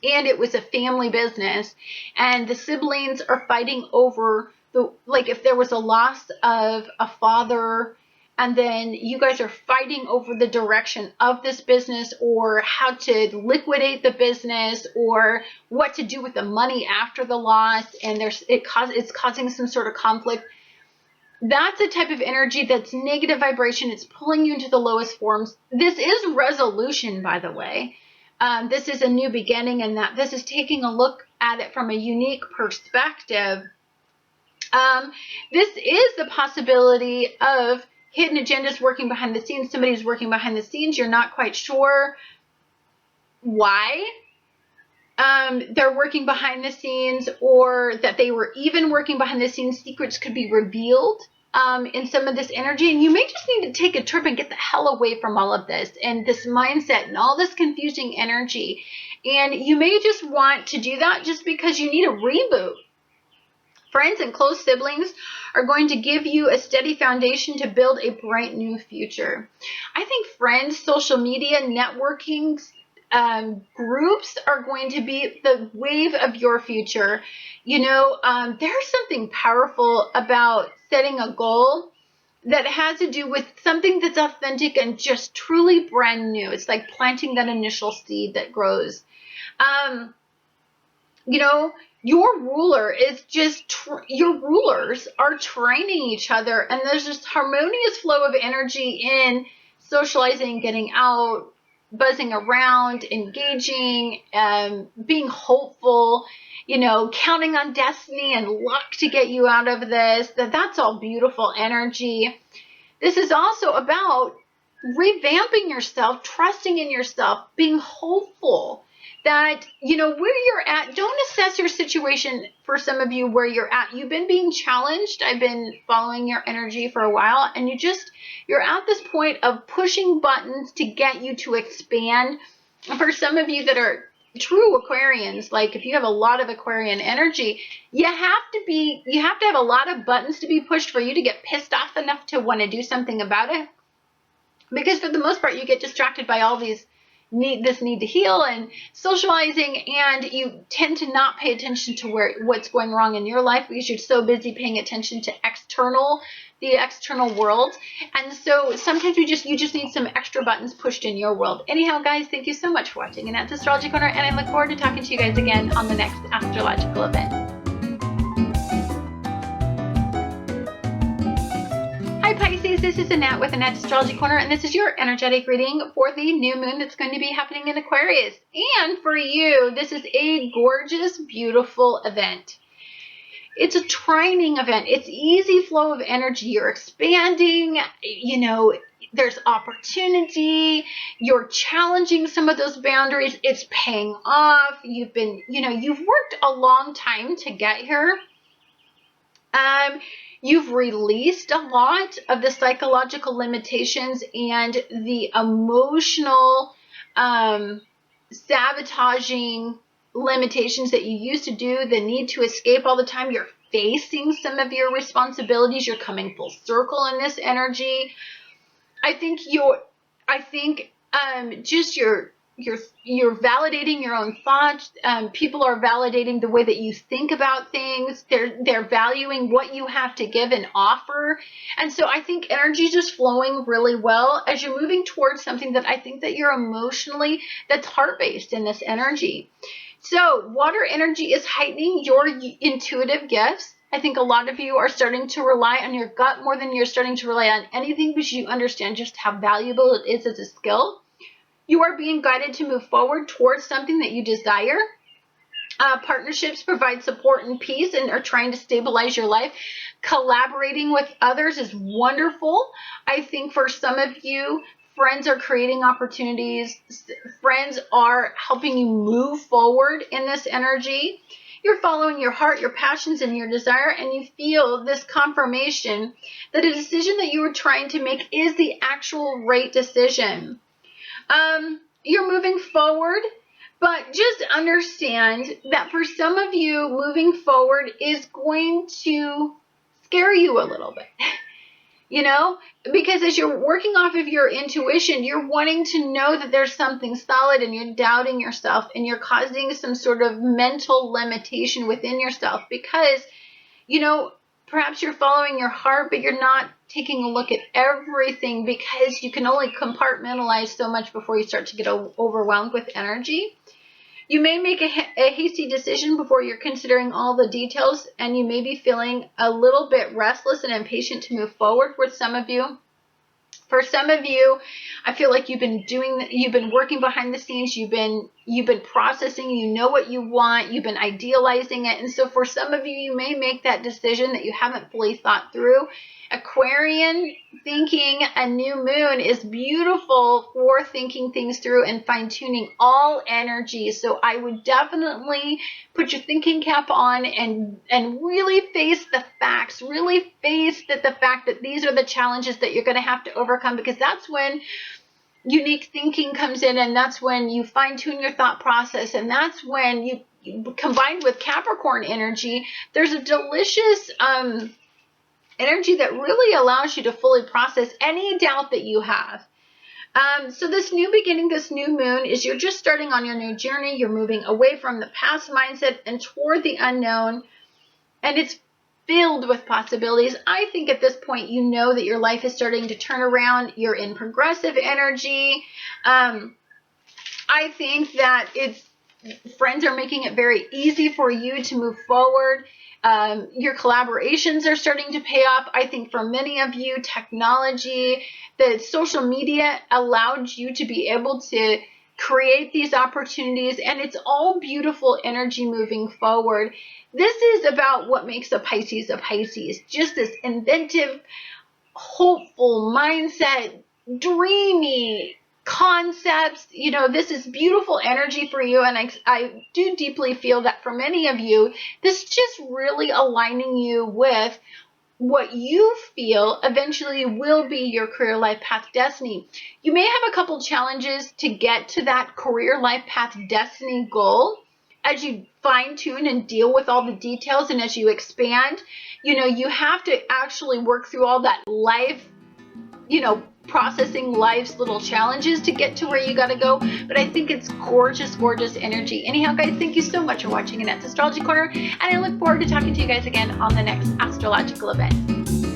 and it was a family business and the siblings are fighting over if there was a loss of a father, and then you guys are fighting over the direction of this business or how to liquidate the business or what to do with the money after the loss, and it's causing some sort of conflict. That's a type of energy that's negative vibration. It's pulling you into the lowest forms. This is resolution, by the way. This is a new beginning, and that this is taking a look at it from a unique perspective. This is the possibility of hidden agendas working behind the scenes. Somebody's working behind the scenes. You're not quite sure why they're working behind the scenes, or that they were even working behind the scenes. Secrets could be revealed in some of this energy, and you may just need to take a trip and get the hell away from all of this and this mindset and all this confusing energy. And you may just want to do that just because you need a reboot. Friends and close siblings are going to give you a steady foundation to build a bright new future. I think friends, social media, networking, groups are going to be the wave of your future. You know, there's something powerful about setting a goal that has to do with something that's authentic and just truly brand new. It's like planting that initial seed that grows. You know, your ruler is just, your rulers are training each other, and there's this harmonious flow of energy in socializing, getting out, buzzing around, engaging, being hopeful, you know, counting on destiny and luck to get you out of this. That's all beautiful energy. This is also about revamping yourself, trusting in yourself, being hopeful that, you know, where you're at. Don't assess your situation, for some of you, where you're at. You've been being challenged. I've been following your energy for a while, and you're at this point of pushing buttons to get you to expand. For some of you that are true Aquarians, like if you have a lot of Aquarian energy, you have to have a lot of buttons to be pushed for you to get pissed off enough to want to do something about it. Because for the most part, you get distracted by all these this need to heal and socializing, and you tend to not pay attention to what's going wrong in your life because you're so busy paying attention to the external world. And so sometimes you just need some extra buttons pushed in your world. Anyhow, guys, thank you so much for watching Annette's Astrology Corner, and I look forward to talking to you guys again on the next astrological event. Hi Pisces, this is Annette with Annette's Astrology Corner, and this is your energetic reading for the new moon that's going to be happening in Aquarius. And for you, this is a gorgeous, beautiful event. It's a training event. It's easy flow of energy. You're expanding, you know, there's opportunity. You're challenging some of those boundaries. It's paying off. You've worked a long time to get here. You've released a lot of the psychological limitations and the emotional sabotaging limitations that you used to do, the need to escape all the time. You're facing some of your responsibilities. You're coming full circle in this energy. I think you're validating your own thoughts. People are validating the way that you think about things. They're valuing what you have to give and offer. And so I think energy is just flowing really well as you're moving towards something that I think that you're emotionally, that's heart-based in this energy. So water energy is heightening your intuitive gifts. I think a lot of you are starting to rely on your gut more than you're starting to rely on anything, because you understand just how valuable it is as a skill. You are being guided to move forward towards something that you desire. Partnerships provide support and peace and are trying to stabilize your life. Collaborating with others is wonderful. I think for some of you, friends are creating opportunities. Friends are helping you move forward in this energy. You're following your heart, your passions, and your desire, and you feel this confirmation that a decision that you were trying to make is the actual right decision. You're moving forward, but just understand that for some of you, moving forward is going to scare you a little bit, you know, because as you're working off of your intuition, you're wanting to know that there's something solid, and you're doubting yourself, and you're causing some sort of mental limitation within yourself because, you know, perhaps you're following your heart, but you're not taking a look at everything because you can only compartmentalize so much before you start to get overwhelmed with energy. You may make a hasty decision before you're considering all the details, and you may be feeling a little bit restless and impatient to move forward with some of you. For some of you, I feel like you've been working behind the scenes, you've been processing, you know what you want, you've been idealizing it. And so for some of you, you may make that decision that you haven't fully thought through. Aquarian thinking, a new moon is beautiful for thinking things through and fine-tuning all energy. So I would definitely put your thinking cap on and really face the facts, really face the fact that these are the challenges that you're going to have to overcome, because that's when unique thinking comes in, and that's when you fine-tune your thought process, and that's when you combined with Capricorn energy, there's a delicious energy that really allows you to fully process any doubt that you have. So this new beginning, this new moon, is you're just starting on your new journey. You're moving away from the past mindset and toward the unknown. And it's filled with possibilities. I think at this point, you know that your life is starting to turn around. You're in progressive energy. I think that friends are making it very easy for you to move forward. Your collaborations are starting to pay off. I think for many of you, technology, the social media allowed you to be able to create these opportunities, and it's all beautiful energy moving forward. This is about what makes a Pisces, just this inventive, hopeful mindset, dreamy concepts. You know, this is beautiful energy for you, and I do deeply feel that for many of you, this is just really aligning you with what you feel eventually will be your career life path destiny. You may have a couple challenges to get to that career life path destiny goal as you fine tune and deal with all the details, and as you expand. You know, you have to actually work through all that life, you know, processing life's little challenges to get to where you got to go. But I think it's gorgeous, gorgeous energy. Anyhow, guys, thank you so much for watching Annette's Astrology Corner, and I look forward to talking to you guys again on the next astrological event.